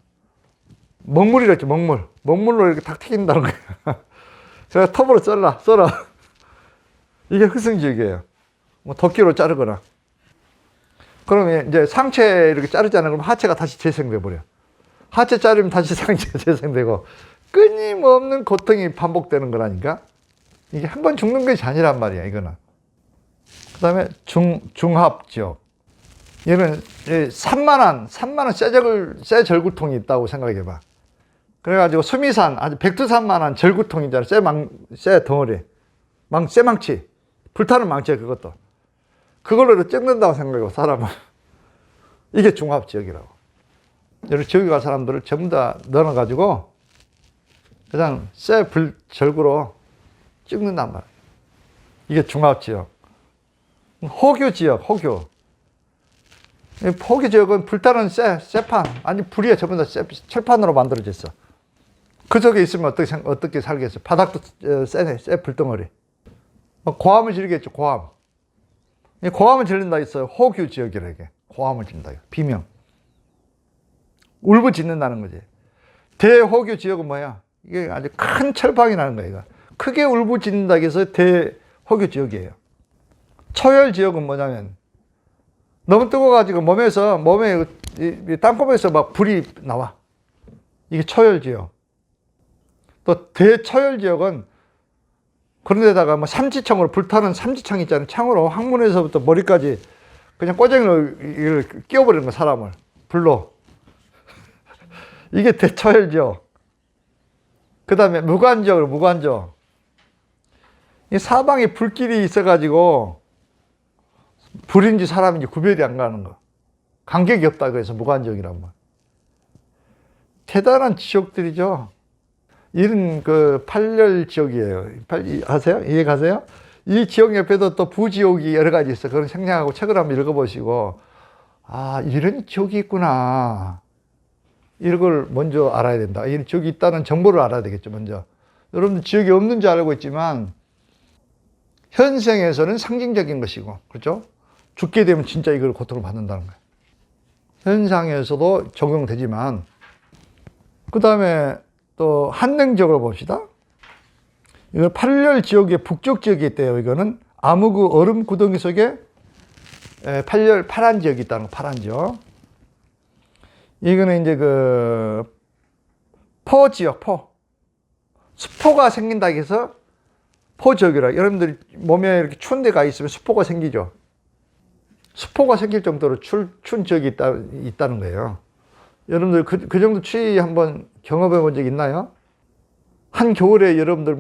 먹물이라 했지, 먹물로 이렇게 탁 튀긴다는 거야. 제가 톱으로 썰어. 이게 흑성지옥이에요. 도끼로 자르거나. 그러면 이제 상체 이렇게 자르잖아요. 그럼 하체가 다시 재생돼 버려. 하체 자르면 다시 상체 재생되고 끊임없는 고통이 반복되는 거라니까. 이게 한 번 죽는 것이 아니란 말이야, 이거는. 그 다음에 중합지옥. 얘는 산만한 쇠 절구통이 있다고 생각해봐. 그래가지고 수미산, 아주 백두산만한 절구통 있잖아. 쇠 덩어리. 쇠망치. 불타는 망치야, 그것도. 그걸로 찍는다고 생각해요, 사람은. 이게 중합지옥이라고. 여기 지옥에 갈 사람들을 전부 다 넣어가지고 그냥 쇠 절구로 찍는단 말이에요. 이게 중합지옥. 호교지옥. 호교지옥은 불타는 쇠판, 아니 불이야, 전부 다 철판으로 만들어졌어. 그 속에 있으면 어떻게 살겠어? 바닥도 쇠 불덩어리. 고함을 지르겠죠, 고함. 고함을 지른다 했어요. 호규지옥이라 이게. 고함을 지른다. 비명. 울부짖는다는 거지. 대호규지옥은 뭐야? 이게 아주 큰 철방이 나는 거야, 이거. 크게 울부짖는다 해서 대호규지옥이에요. 초열지옥은 뭐냐면 너무 뜨거워가지고 몸에 땅콩에서 막 불이 나와. 이게 초열지옥. 또 대초열지옥은 그런 데다가 삼지청으로 불타는 삼지청 있잖아요. 창으로 항문에서부터 머리까지 그냥 꼬쟁이로 끼워버리는 거, 사람을. 불로. 이게 대초열지옥. 그 다음에 무관지옥. 이 사방에 불길이 있어가지고 불인지 사람인지 구별이 안 가는 거. 간격이 없다 그래서 무관지옥이란 말. 대단한 지옥들이죠. 이런 팔열지옥이에요. 아세요? 이해가세요? 이 지옥 옆에도 또 부지옥이 여러 가지 있어. 그런 생략하고 책을 한번 읽어보시고, 아, 이런 지옥이 있구나. 이걸 먼저 알아야 된다. 이 지역이 있다는 정보를 알아야 되겠죠, 먼저. 여러분들 지역이 없는 줄 알고 있지만 현생에서는 상징적인 것이고, 그렇죠? 죽게 되면 진짜 이걸 고통을 받는다는 거예요. 현상에서도 적용되지만, 그 다음에 또 한냉지역을 봅시다. 이거 8열 지역의 북쪽 지역이 있대요. 이거는 암흑의 얼음 구덩이 속에 8열 파란 지역이 있다는 거, 파란 지역. 이거는 이제 포 지역, 수포가 생긴다 해서 포 지역이라. 여러분들이 몸에 이렇게 추운 데가 있으면 수포가 생기죠. 수포가 생길 정도로 추운 지역이 있다는 거예요. 여러분들 그 정도 추위 한번 경험해 본 적 있나요? 한겨울에 여러분들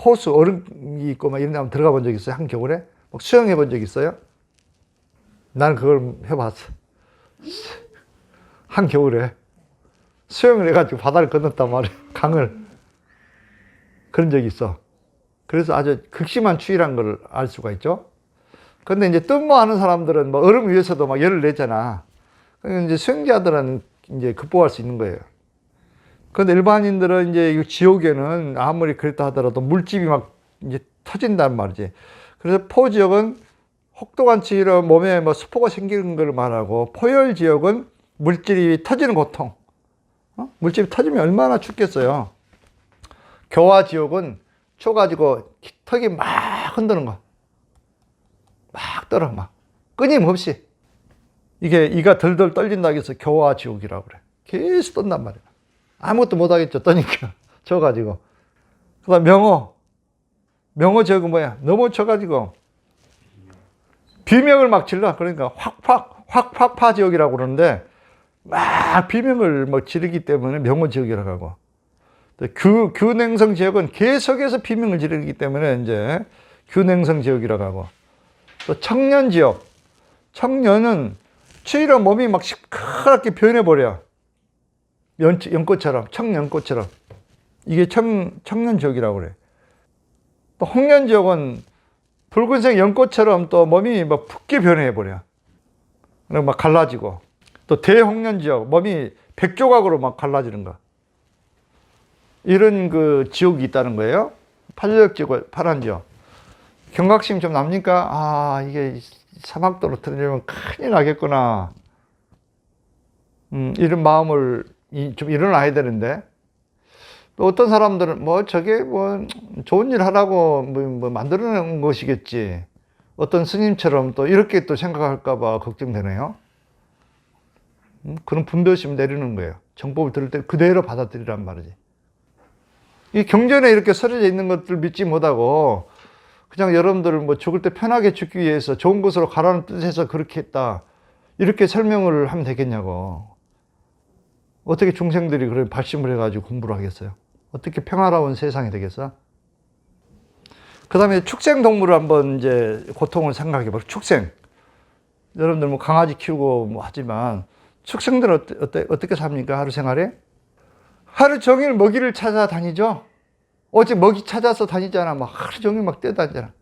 호수 얼음이 있고 이런 데 한번 들어가 본 적 있어요? 한겨울에? 수영해 본 적 있어요? 나는 그걸 해봤어. 한겨울에 수영을 해가지고 바다를 건넜단 말이에요. 강을. 그런 적이 있어. 그래서 아주 극심한 추위란 걸 알 수가 있죠. 근데 이제 뜸모하는 사람들은 얼음 위에서도 열을 내잖아. 그러니까 이제 수영자들은 이제 극복할 수 있는 거예요. 근데 일반인들은 이제 지옥에는 아무리 그랬다 하더라도 물집이 이제 터진단 말이지. 그래서 포 지역은 혹독한 추위로 몸에 수포가 생기는 걸 말하고, 포열 지역은 물질이 터지는 고통. 물집이 터지면 얼마나 춥겠어요. 교화 지옥은 추워가지고 턱이 막 흔드는 거. 막 떨어, 끊임없이. 이게 이가 덜덜 떨린다고 해서 교화 지옥이라고 그래. 계속 떤단 말이야. 아무것도 못하겠죠, 떠니까. 져가지고. 그 다음 명호 지역은 뭐야? 너무 쳐가지고 비명을 막 질러. 그러니까 확파 지역이라고 그러는데, 막 비명을 지르기 때문에 명호 지역이라고 하고, 규냉성 지역은 계속해서 비명을 지르기 때문에 이제 규냉성 지역이라고 하고, 또 청년 지역. 청년은 추위로 몸이 시커멓게 변해버려. 연꽃처럼, 청연꽃처럼. 이게 청년 지역이라고 그래. 또 홍련 지역은 붉은색 연꽃처럼 또 몸이 붉게 변해버려. 그리고 갈라지고. 또 대홍련 지역, 몸이 백조각으로 갈라지는 거. 이런 지역이 있다는 거예요. 8열 지역, 파란 지역. 경각심 좀 납니까? 이게 사막도로 틀어지면 큰일 나겠구나. 이런 마음을 좀 일어나야 되는데, 또 어떤 사람들은 저게 좋은 일 하라고 만들어 놓은 것이겠지. 어떤 스님처럼 또 이렇게 또 생각할까봐 걱정되네요. 그런 분별심 내리는 거예요. 정법을 들을 때 그대로 받아들이란 말이지. 이 경전에 이렇게 써져 있는 것들 믿지 못하고, 그냥 여러분들 죽을 때 편하게 죽기 위해서 좋은 곳으로 가라는 뜻에서 그렇게 했다, 이렇게 설명을 하면 되겠냐고. 어떻게 중생들이 그런 발심을 해가지고 공부를 하겠어요? 어떻게 평화로운 세상이 되겠어? 그 다음에 축생동물을 한번 이제 고통을 생각해 봐. 축생. 여러분들 강아지 키우고 하지만, 축생들은 어떻게 삽니까? 하루 생활에? 하루 종일 먹이를 찾아다니죠? 어제 먹이 찾아서 다니잖아. 하루 종일 뛰어다니잖아.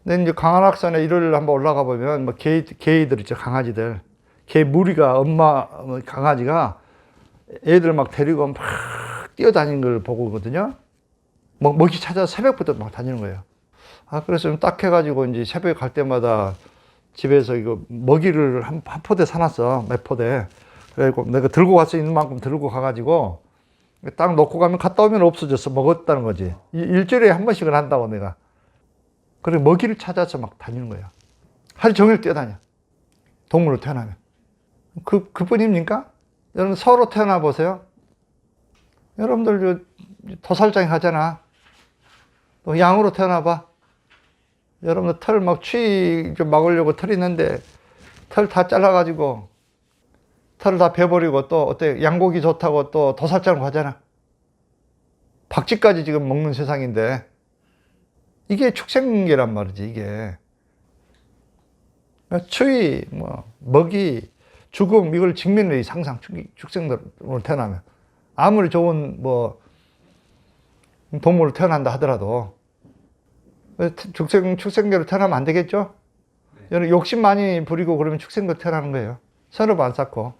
근데 이제 강한악산에 일요일 한번 올라가 보면, 개이들 있죠, 강아지들. 개 무리가, 엄마 강아지가 애들 데리고 막 뛰어다니는 걸 보거든요. 먹이 찾아서 새벽부터 다니는 거예요. 그래서 좀 딱해가지고 이제 새벽에 갈 때마다 집에서 이거 먹이를 한 포대 사놨어. 몇 포대. 그래갖고 내가 들고 갈 수 있는 만큼 들고 가가지고 딱 놓고 가면 갔다 오면 없어졌어. 먹었다는 거지. 일주일에 한 번씩은 한다고 내가. 그리고 먹이를 찾아서 다니는 거예요. 하루 종일 뛰어다녀. 동물로 태어나면. 그뿐입니까? 여러분 서로 태어나 보세요. 여러분들 도살장에 가잖아. 또 양으로 태어나 봐. 여러분들 털 추위 좀 막으려고 털 있는데 털 다 잘라가지고 털을 다 베버리고, 또 어때, 양고기 좋다고 또 도살장으로 가잖아. 박쥐까지 지금 먹는 세상인데, 이게 축생계란 말이지. 이게 추위, 먹이, 죽음, 이걸 직면해. 상상 축생으로 태어나면 아무리 좋은 동물로 태어난다 하더라도 축생계로 태어나면 안 되겠죠? 네. 욕심 많이 부리고 그러면 축생계로 태어나는 거예요. 선업 안 쌓고.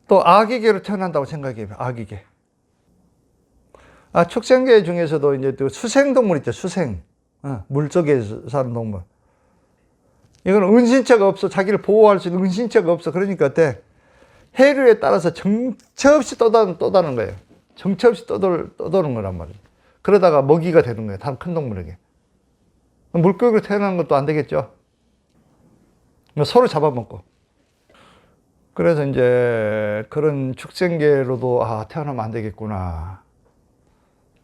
또 아기계로 태어난다고 생각해요. 아기계. 축생계 중에서도 이제 또 수생동물 있죠. 수생. 물속에 사는 동물. 이건 은신처가 없어. 자기를 보호할 수 있는 은신처가 없어. 그러니까 어때? 해류에 따라서 정처 없이 떠다는 거예요. 정처 없이 떠도는 거란 말이에요. 그러다가 먹이가 되는 거예요. 다른 큰 동물에게. 물고기로 태어나는 것도 안 되겠죠. 서로 잡아먹고. 그래서 이제 그런 축생계로도 태어나면 안 되겠구나.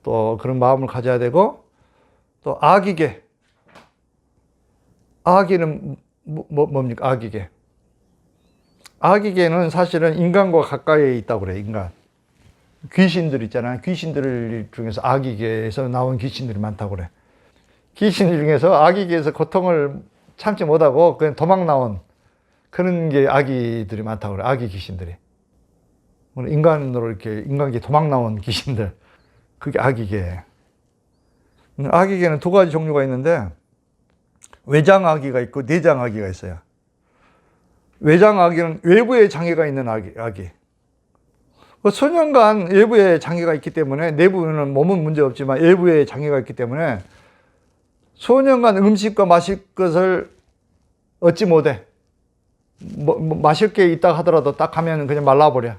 또 그런 마음을 가져야 되고, 또 아기계. 아기는 뭡니까? 아기계. 아기계는 사실은 인간과 가까이 있다고 그래요. 인간. 귀신들 있잖아요. 귀신들 중에서 아기계에서 나온 귀신들이 많다고 그래. 귀신 중에서 아기계에서 고통을 참지 못하고 그냥 도망 나온 그런 게 아기들이 많다고 그래. 아기 귀신들이. 인간으로 이렇게 인간계 도망 나온 귀신들. 그게 아기계. 아기계는 두 가지 종류가 있는데 외장 아기가 있고 내장 아기가 있어요. 외장 아기는 외부에 장애가 있는 아기. 수년간 외부에 장애가 있기 때문에 내부는 몸은 문제 없지만 외부에 장애가 있기 때문에 수년간 음식과 마실 것을 얻지 못해. 마실 게 있다 하더라도 딱 가면 그냥 말라버려.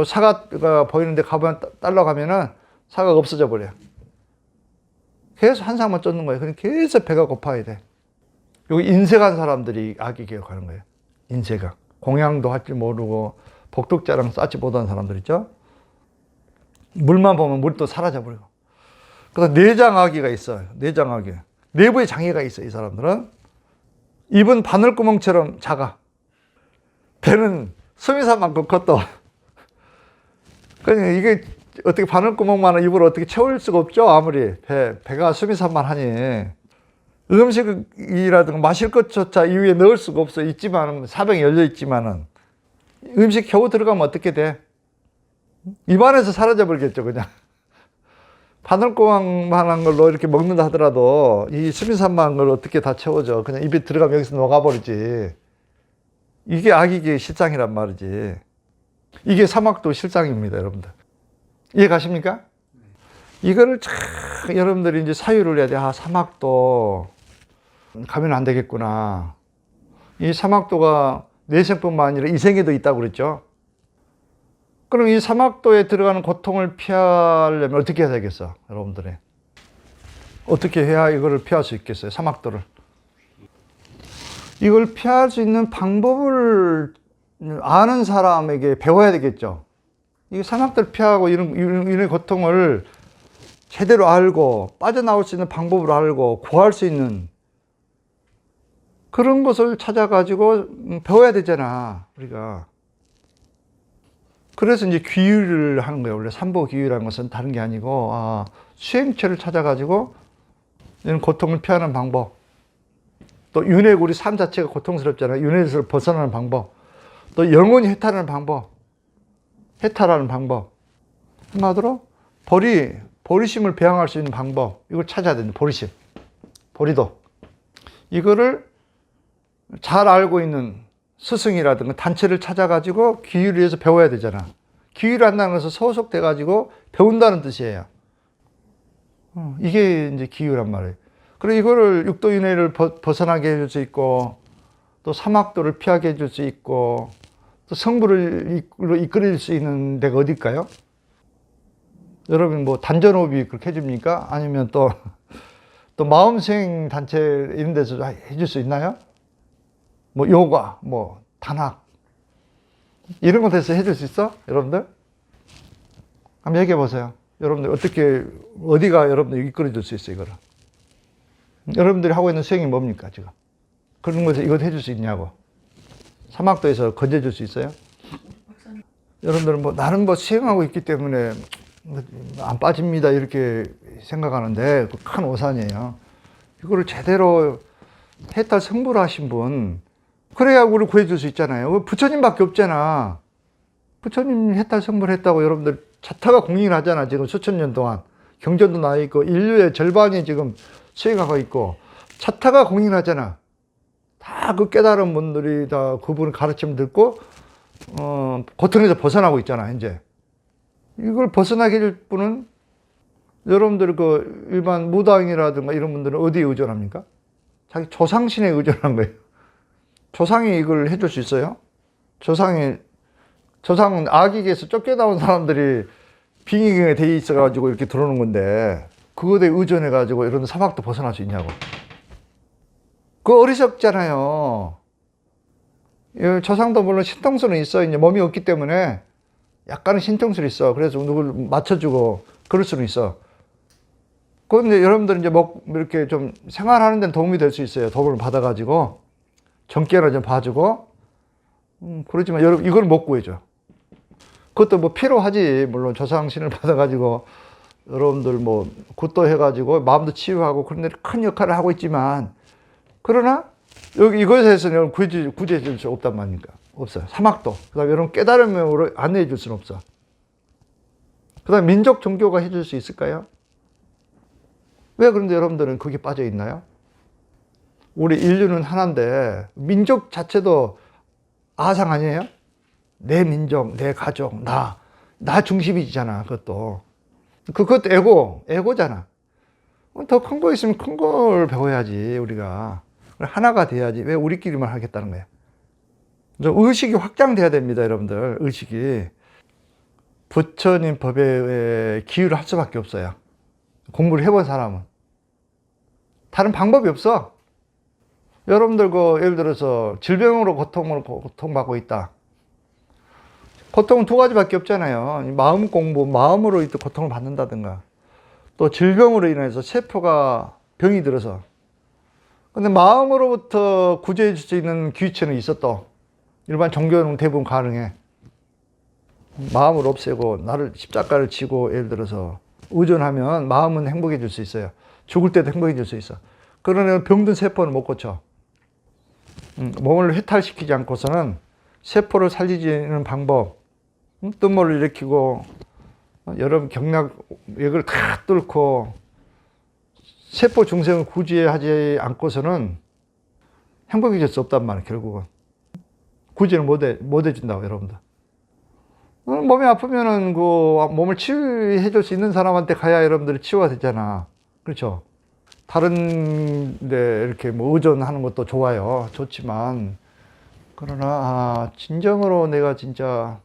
사과가 보이는데 가면 딸러가면은 사과가 없어져 버려. 계속 한 상만 쫓는 거예요. 그러니까 계속 배가 고파야 돼. 여기 인색한 사람들이 아기 개혁하는 거예요. 인색한. 공양도 할 줄 모르고 복덕자랑 쌓지 못한 사람들 있죠. 물만 보면 물도 사라져버리고. 그래서 내장 아기가 있어요. 내장 아기. 내부에 장애가 있어요. 이 사람들은. 입은 바늘구멍처럼 작아. 배는 수미산만큼 컸다. 그러니까 이게 어떻게 바늘구멍만한 입을 어떻게 채울 수가 없죠. 아무리 배가 수미산만 하니. 음식이라든가 마실 것조차 이 위에 넣을 수가 없어. 있지만 사병이 열려 있지만은 음식 겨우 들어가면 어떻게 돼? 입안에서 사라져 버리겠죠. 그냥 바늘구멍만한 걸로 이렇게 먹는다 하더라도 이 수미산만한 걸 어떻게 다 채워져. 그냥 입에 들어가면 여기서 녹아버리지. 이게 아기계 실상이란 말이지. 이게 사막도 실상입니다. 여러분들 이해 가십니까? 이거를 참 여러분들이 이제 사유를 해야 돼. 사막도 가면 안 되겠구나. 이 사막도가 내생뿐만 아니라 이생에도 있다고 그랬죠. 그럼 이 사막도에 들어가는 고통을 피하려면 어떻게 해야 되겠어? 여러분들이 어떻게 해야 이거를 피할 수 있겠어요? 사막도를. 이걸 피할 수 있는 방법을 아는 사람에게 배워야 되겠죠. 이 사막도를 피하고 이런 고통을 제대로 알고 빠져나올 수 있는 방법을 알고 구할 수 있는 그런 것을 찾아가지고 배워야 되잖아, 우리가. 그래서 이제 귀의를 하는 거예요. 원래 삼보귀의라는 것은 다른 게 아니고, 수행처를 찾아가지고 이런 고통을 피하는 방법. 또 윤회, 우리 삶 자체가 고통스럽잖아요. 윤회에서 벗어나는 방법. 또 영원히 해탈하는 방법. 해탈하는 방법. 한마디로 보리심을 배양할 수 있는 방법. 이걸 찾아야 됩니다. 보리심. 보리도. 이거를 잘 알고 있는 스승이라든가 단체를 찾아가지고 귀의를 해서 배워야 되잖아. 귀의를 한다는 것은 소속돼가지고 배운다는 뜻이에요. 이게 이제 귀의란 말이에요. 그리고 이거를 육도윤회를 벗어나게 해줄 수 있고, 또 사막도를 피하게 해줄 수 있고, 또 성부를 이끌어줄 수 있는 데가 어딜까요? 여러분 단전호흡이 그렇게 해줍니까? 아니면 또 마음수행 단체 이런 데서 해줄 수 있나요? 요가, 단학 이런 것에서 해줄 수 있어? 여러분들? 한번 얘기해 보세요. 여러분들 어디가 여러분들 이끌어 줄 수 있어요, 이거를? 여러분들이 하고 있는 수행이 뭡니까, 지금? 그런 것에서 이것 해줄 수 있냐고. 사막도에서 건져줄 수 있어요? 여러분들은 나는 수행하고 있기 때문에 안 빠집니다, 이렇게 생각하는데, 그 큰 오산이에요. 이거를 제대로 해탈 성불 하신 분, 그래야 우리를 구해줄 수 있잖아요. 부처님밖에 없잖아. 부처님 해탈 성불했다고 여러분들 자타가 공인을 하잖아. 지금 수천 년 동안. 경전도 나와 있고, 인류의 절반이 지금 수행하고 있고, 자타가 공인하잖아. 다 그 깨달은 분들이 다 그분의 가르침 듣고, 고통에서 벗어나고 있잖아, 이제. 이걸 벗어나게 해줄 분은 여러분들 그 일반 무당이라든가 이런 분들은 어디에 의존합니까? 자기 조상신에 의존한 거예요. 조상이 이걸 해줄 수 있어요? 조상은 아기에서 쫓겨나온 사람들이 빙의경에 돼 있어가지고 이렇게 들어오는 건데, 그거에 의존해가지고 이런 사막도 벗어날 수 있냐고. 그거 어리석잖아요. 조상도 물론 신통술은 있어. 이제 몸이 없기 때문에 약간은 신통술이 있어. 그래서 누굴 맞춰주고 그럴 수는 있어. 그런데 여러분들 이제 이렇게 좀 생활하는 데는 도움이 될 수 있어요. 도움을 받아가지고 정기나 좀 봐주고. 그러지만 여러분 이걸 못 구해줘. 그것도 뭐 필요하지. 물론 조상신을 받아가지고 여러분들 뭐 굿도 해가지고 마음도 치유하고 그런 데 큰 역할을 하고 있지만, 그러나 여기 이것에서는 구제해 줄 수 없단 말입니까? 없어요. 사막도. 그 다음에 여러분 깨달음으로 안내해 줄 수는 없어. 그 다음에 민족 종교가 해줄 수 있을까요? 왜 그런데 여러분들은 거기에 빠져 있나요? 우리 인류는 하나인데 민족 자체도 아상 아니에요? 내 민족, 내 가족, 나 중심이잖아. 그것도 에고잖아. 더 큰 거 있으면 큰 걸 배워야지. 우리가 하나가 돼야지. 왜 우리끼리만 하겠다는 거야? 의식이 확장돼야 됩니다, 여러분들. 의식이 부처님 법에 기유를 할 수밖에 없어요. 공부를 해본 사람은. 다른 방법이 없어. 여러분들 예를 들어서 질병으로 고통받고 있다. 고통은 두 가지밖에 없잖아요. 마음 공부, 마음으로 고통을 받는다든가, 또 질병으로 인해서 세포가 병이 들어서. 근데 마음으로부터 구제해 줄 수 있는 기유체는 있어. 또 일반 종교는 대부분 가능해. 마음을 없애고 나를 십자가를 지고 예를 들어서 의존하면 마음은 행복해질 수 있어요. 죽을 때도 행복해질 수 있어. 그러나 병든 세포는 못 고쳐. 몸을 해탈시키지 않고서는 세포를 살리는 방법, tumor을 일으키고 여러 경락액을 다 뚫고 세포 중생을 구제하지 않고서는 행복해질 수 없단 말이에요. 결국은 구제를 못 해준다고. 여러분들 몸이 아프면은 그 몸을 치유해 줄 수 있는 사람한테 가야 여러분들이 치유가 되잖아. 그렇죠? 다른 데 이렇게 뭐 의존하는 것도 좋지만, 그러나 진정으로 내가 진짜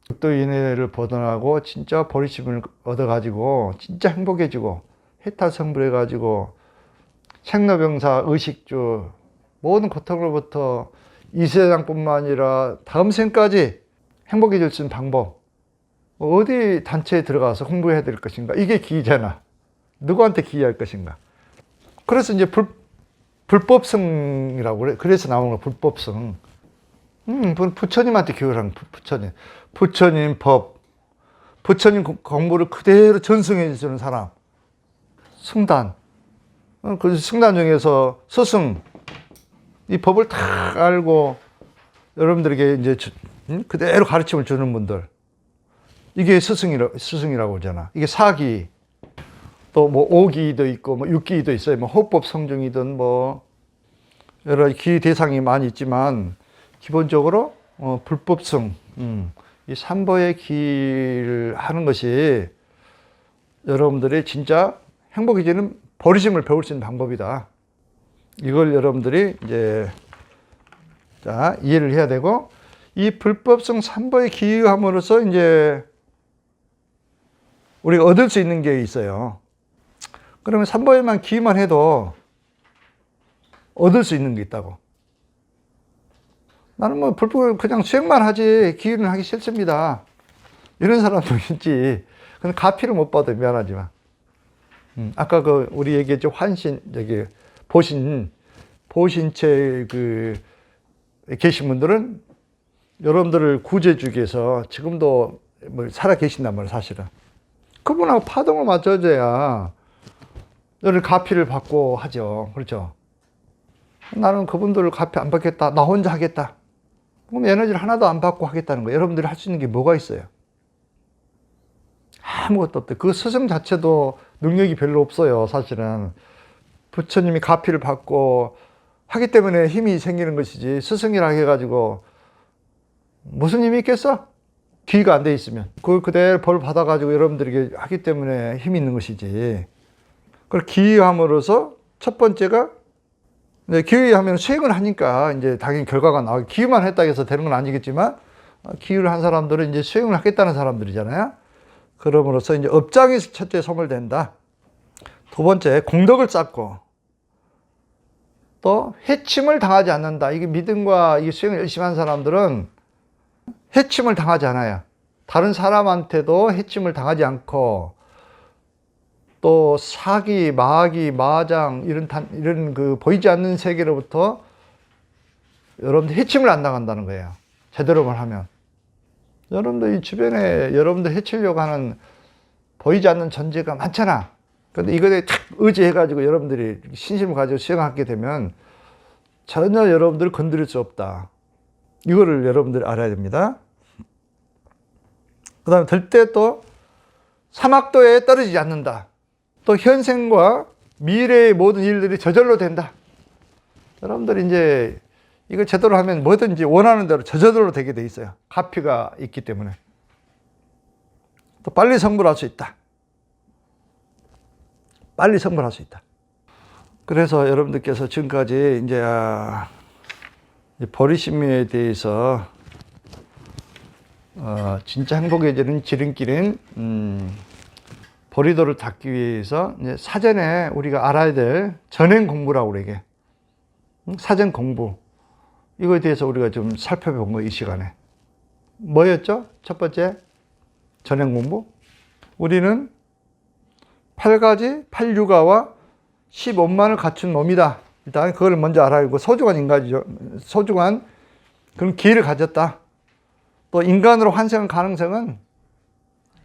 극도인해를 벗어나고 진짜 버리심을 얻어가지고 진짜 행복해지고 해탈성불해가지고 생로병사 의식주 모든 고통으로부터 이 세상뿐만 아니라 다음 생까지 행복해질 수 있는 방법, 어디 단체에 들어가서 홍보해야 될 것인가, 이게 기이잖아. 누구한테 기이할 것인가. 그래서 이제 불법성이라고 그래. 그래서 나오는 거 불법성. 부처님한테 교육을 하는 부처님 법, 부처님 공부를 그대로 전승해 주는 사람, 승단. 그 승단 중에서 스승, 이 법을 다 알고 여러분들에게 이제 그대로 가르침을 주는 분들, 이게 스승이라고 그러잖아. 이게 사기, 또 뭐 오기도 있고 뭐 육기도 있어요. 뭐 호법 성중이든 뭐 여러 기 대상이 많이 있지만, 기본적으로 불법성, 이 삼보의 기를 하는 것이 여러분들이 진짜 행복해지는 버리심을 배울 수 있는 방법이다. 이걸 여러분들이 이제 이해를 해야 되고, 이 불법성 삼보의 기함으로써 이제 우리가 얻을 수 있는 게 있어요. 그러면 삼보에만 기만 해도 얻을 수 있는 게 있다고. 나는 뭐 불법을 그냥 수행만 하지 기유는 하기 싫습니다. 이런 사람도 있지. 근데 가피를 못 받아. 미안하지만. 아까 우리 얘기했죠. 보신체 계신 분들은 여러분들을 구제주기 위해서 지금도 뭐 살아 계신단 말이에요, 사실은. 그분하고 파동을 맞춰줘야 너를 가피를 받고 하죠. 그렇죠? 나는 그분들을 가피 안 받겠다. 나 혼자 하겠다. 그럼 에너지를 하나도 안 받고 하겠다는 거예요. 여러분들이 할 수 있는 게 뭐가 있어요? 아무것도 없대. 그 스승 자체도 능력이 별로 없어요, 사실은. 부처님이 가피를 받고 하기 때문에 힘이 생기는 것이지, 스승이라 해가지고 무슨 힘이 있겠어? 기의가 안 돼 있으면. 그걸 그대로 벌 받아가지고 여러분들에게 하기 때문에 힘이 있는 것이지. 그걸 기의함으로써 첫 번째가, 기의하면 수행을 하니까 이제 당연히 결과가 나오고, 기의만 했다고 해서 되는 건 아니겠지만, 기의를 한 사람들은 이제 수행을 하겠다는 사람들이잖아요. 그러므로써 이제 업장이 첫째 소멸된다. 두 번째, 공덕을 쌓고, 또 해침을 당하지 않는다. 이게 믿음과 이 수행을 열심히 한 사람들은 해침을 당하지 않아요. 다른 사람한테도 해침을 당하지 않고, 또 사기, 마귀, 마장 이런 그 보이지 않는 세계로부터 여러분들 해침을 안 당한다는 거예요. 제대로만 하면. 여러분들 이 주변에 여러분들 해치려고 하는 보이지 않는 존재가 많잖아. 근데 이거에 탁 의지해가지고 여러분들이 신심을 가지고 수행하게 되면 전혀 여러분들을 건드릴 수 없다. 이거를 여러분들이 알아야 됩니다. 그 다음에 들 때 또 사막도에 떨어지지 않는다. 또 현생과 미래의 모든 일들이 저절로 된다. 여러분들이 이제 이걸 제대로 하면 뭐든지 원하는 대로 저절로 되게 돼 있어요. 가피가 있기 때문에. 또 빨리 성불할 수 있다. 빨리 성불할 수 있다. 그래서 여러분들께서 지금까지 이제 보리심에 대해서 진짜 행복에 이르는 지름길인 보리도를 닦기 위해서 이제 사전에 우리가 알아야 될 전행 공부라고 그래, 이게. 사전 공부. 이거에 대해서 우리가 좀 살펴본 거, 이 시간에. 뭐였죠? 첫 번째, 전행 공부. 우리는 8가지 8육아와 15만을 갖춘 놈이다. 일단 그걸 먼저 알아야 하고, 소중한 인간이죠. 소중한 그런 기회를 가졌다. 또 인간으로 환생할 가능성은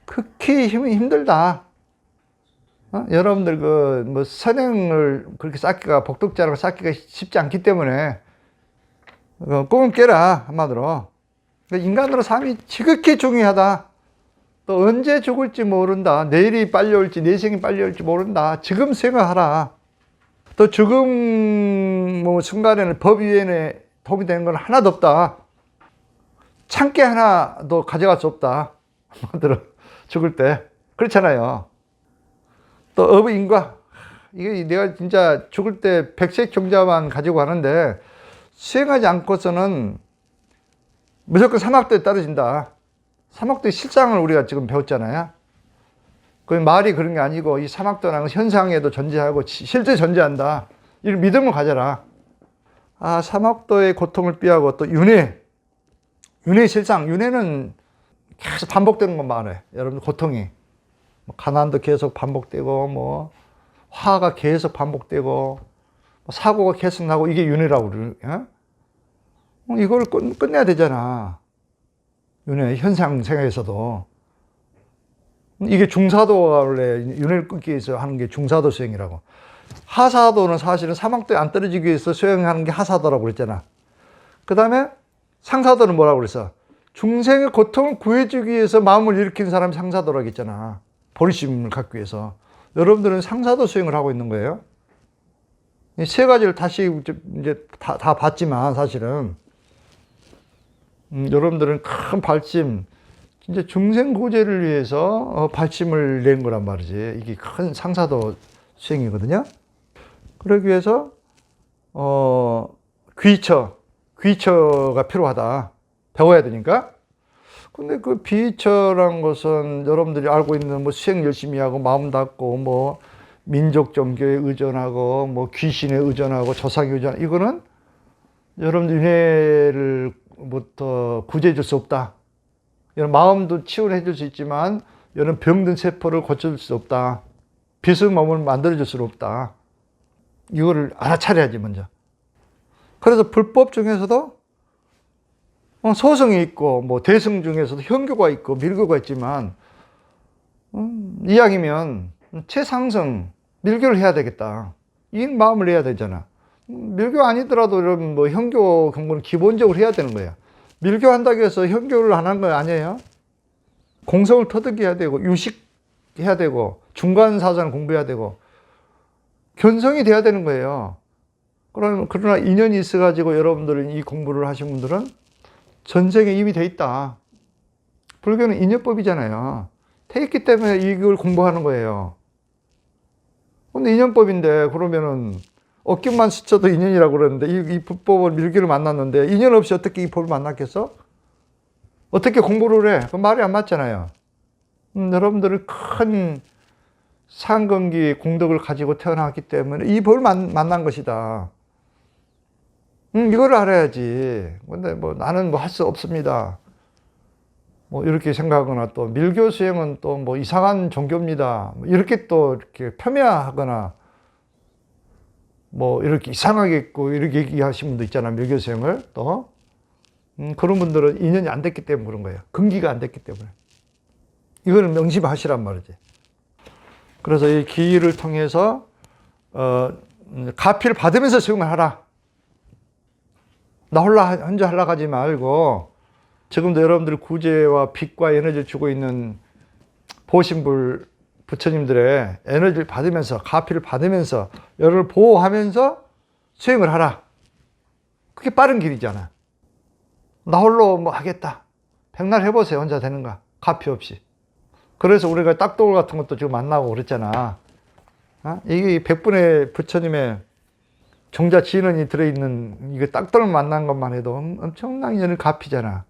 극히 힘들다. 여러분들 뭐 선행을 그렇게 쌓기가, 복덕자라고 쌓기가 쉽지 않기 때문에 꿈을 깨라, 한마디로. 인간으로 삶이 지극히 중요하다. 또 언제 죽을지 모른다. 내일이 빨리 올지, 내생이 빨리 올지 모른다. 지금 생각하라. 또 죽음 순간에는 법 위에 도움이 되는 건 하나도 없다. 참깨 하나도 가져갈 수 없다. 한마디로 죽을 때. 그렇잖아요. 또 어부인과, 이게 내가 진짜 죽을 때 백색 경자만 가지고 가는데 수행하지 않고서는 무조건 사막도에 떨어진다. 사막도의 실상을 우리가 지금 배웠잖아요. 그 말이 그런 게 아니고, 이 사막도라는 현상에도 존재하고 실제 존재한다. 이런 믿음을 가져라. 사막도의 고통을 피하고, 또 윤회의 실상. 윤회는 계속 반복되는 건 말해. 여러분, 고통이. 가난도 계속 반복되고, 화가 계속 반복되고, 사고가 계속 나고, 이게 윤회라고 그래요. 이걸 끝내야 되잖아. 윤회, 현상 생활에서도. 이게 중사도가 원래 윤회를 끊기 위해서 하는 게 중사도 수행이라고. 하사도는 사실은 사막도에 안 떨어지기 위해서 수행하는 게 하사도라고 그랬잖아. 그 다음에 상사도는 뭐라고 그랬어? 중생의 고통을 구해주기 위해서 마음을 일으킨 사람이 상사도라고 했잖아. 보리심을 갖기 위해서. 여러분들은 상사도 수행을 하고 있는 거예요. 이 세 가지를 다시 이제 다 봤지만, 사실은 여러분들은 큰 발심, 진짜 중생고제를 위해서 발심을 낸 거란 말이지. 이게 큰 상사도 수행이거든요. 그러기 위해서 귀처가 필요하다. 배워야 되니까. 근데 그 비처란 것은 여러분들이 알고 있는 수행 열심히 하고, 마음 닫고, 민족 종교에 의존하고, 귀신에 의존하고, 조상에 의존하고, 이거는 여러분들 윤회를부터 구제해 줄 수 없다. 이런 마음도 치유해 줄 수 있지만, 이런 병든 세포를 고쳐줄 수 없다. 빛의 몸을 만들어 줄 수 없다. 이거를 알아차려야지, 먼저. 그래서 불법 중에서도 소승이 있고, 대승 중에서도 현교가 있고, 밀교가 있지만, 이왕이면 최상승, 밀교를 해야 되겠다. 이 마음을 해야 되잖아. 밀교 아니더라도 이런 현교 공부는 기본적으로 해야 되는 거야. 밀교 한다고 해서 현교를 안 하는 거 아니에요? 공성을 터득해야 되고, 유식해야 되고, 중간사전을 공부해야 되고, 견성이 돼야 되는 거예요. 그러나 인연이 있어가지고 여러분들은 이 공부를 하신 분들은 전생에 이미 돼 있다. 불교는 인연법이잖아요. 돼 있기 때문에 이걸 공부하는 거예요. 근데 인연법인데 그러면은 어깨만 스쳐도 인연이라고 그러는데 이 불법을 밀기를 만났는데 인연 없이 어떻게 이 법을 만났겠어? 어떻게 공부를 해? 그 말이 안 맞잖아요. 여러분들은 큰 상근기 공덕을 가지고 태어났기 때문에 이 법을 만난 것이다. 이거를 알아야지. 근데 뭐 나는 뭐 할 수 없습니다. 뭐 이렇게 생각하거나 또 밀교 수행은 또 뭐 이상한 종교입니다. 이렇게 또 이렇게 폄훼하거나 뭐 이렇게 이상하게 있고 이렇게 얘기하시는 분도 있잖아. 밀교 수행을 또. 그런 분들은 인연이 안 됐기 때문에 그런 거예요. 근기가 안 됐기 때문에. 이거는 명심하시란 말이지. 그래서 이 기를 통해서 가피를 받으면서 수행을 하라. 나 혼자 하려고 하지 말고 지금도 여러분들 구제와 빛과 에너지를 주고 있는 보신불 부처님들의 에너지를 받으면서 가피를 받으면서 여러분을 보호하면서 수행을 하라. 그게 빠른 길이잖아. 나 홀로 뭐 하겠다. 백날 해보세요. 혼자 되는가. 가피 없이. 그래서 우리가 딱돌 같은 것도 지금 만나고 그랬잖아. 이게 100분의 부처님의 종자 진원이 들어있는 이거 딱돌 만난 것만 해도 엄청난 인연을 갚이잖아.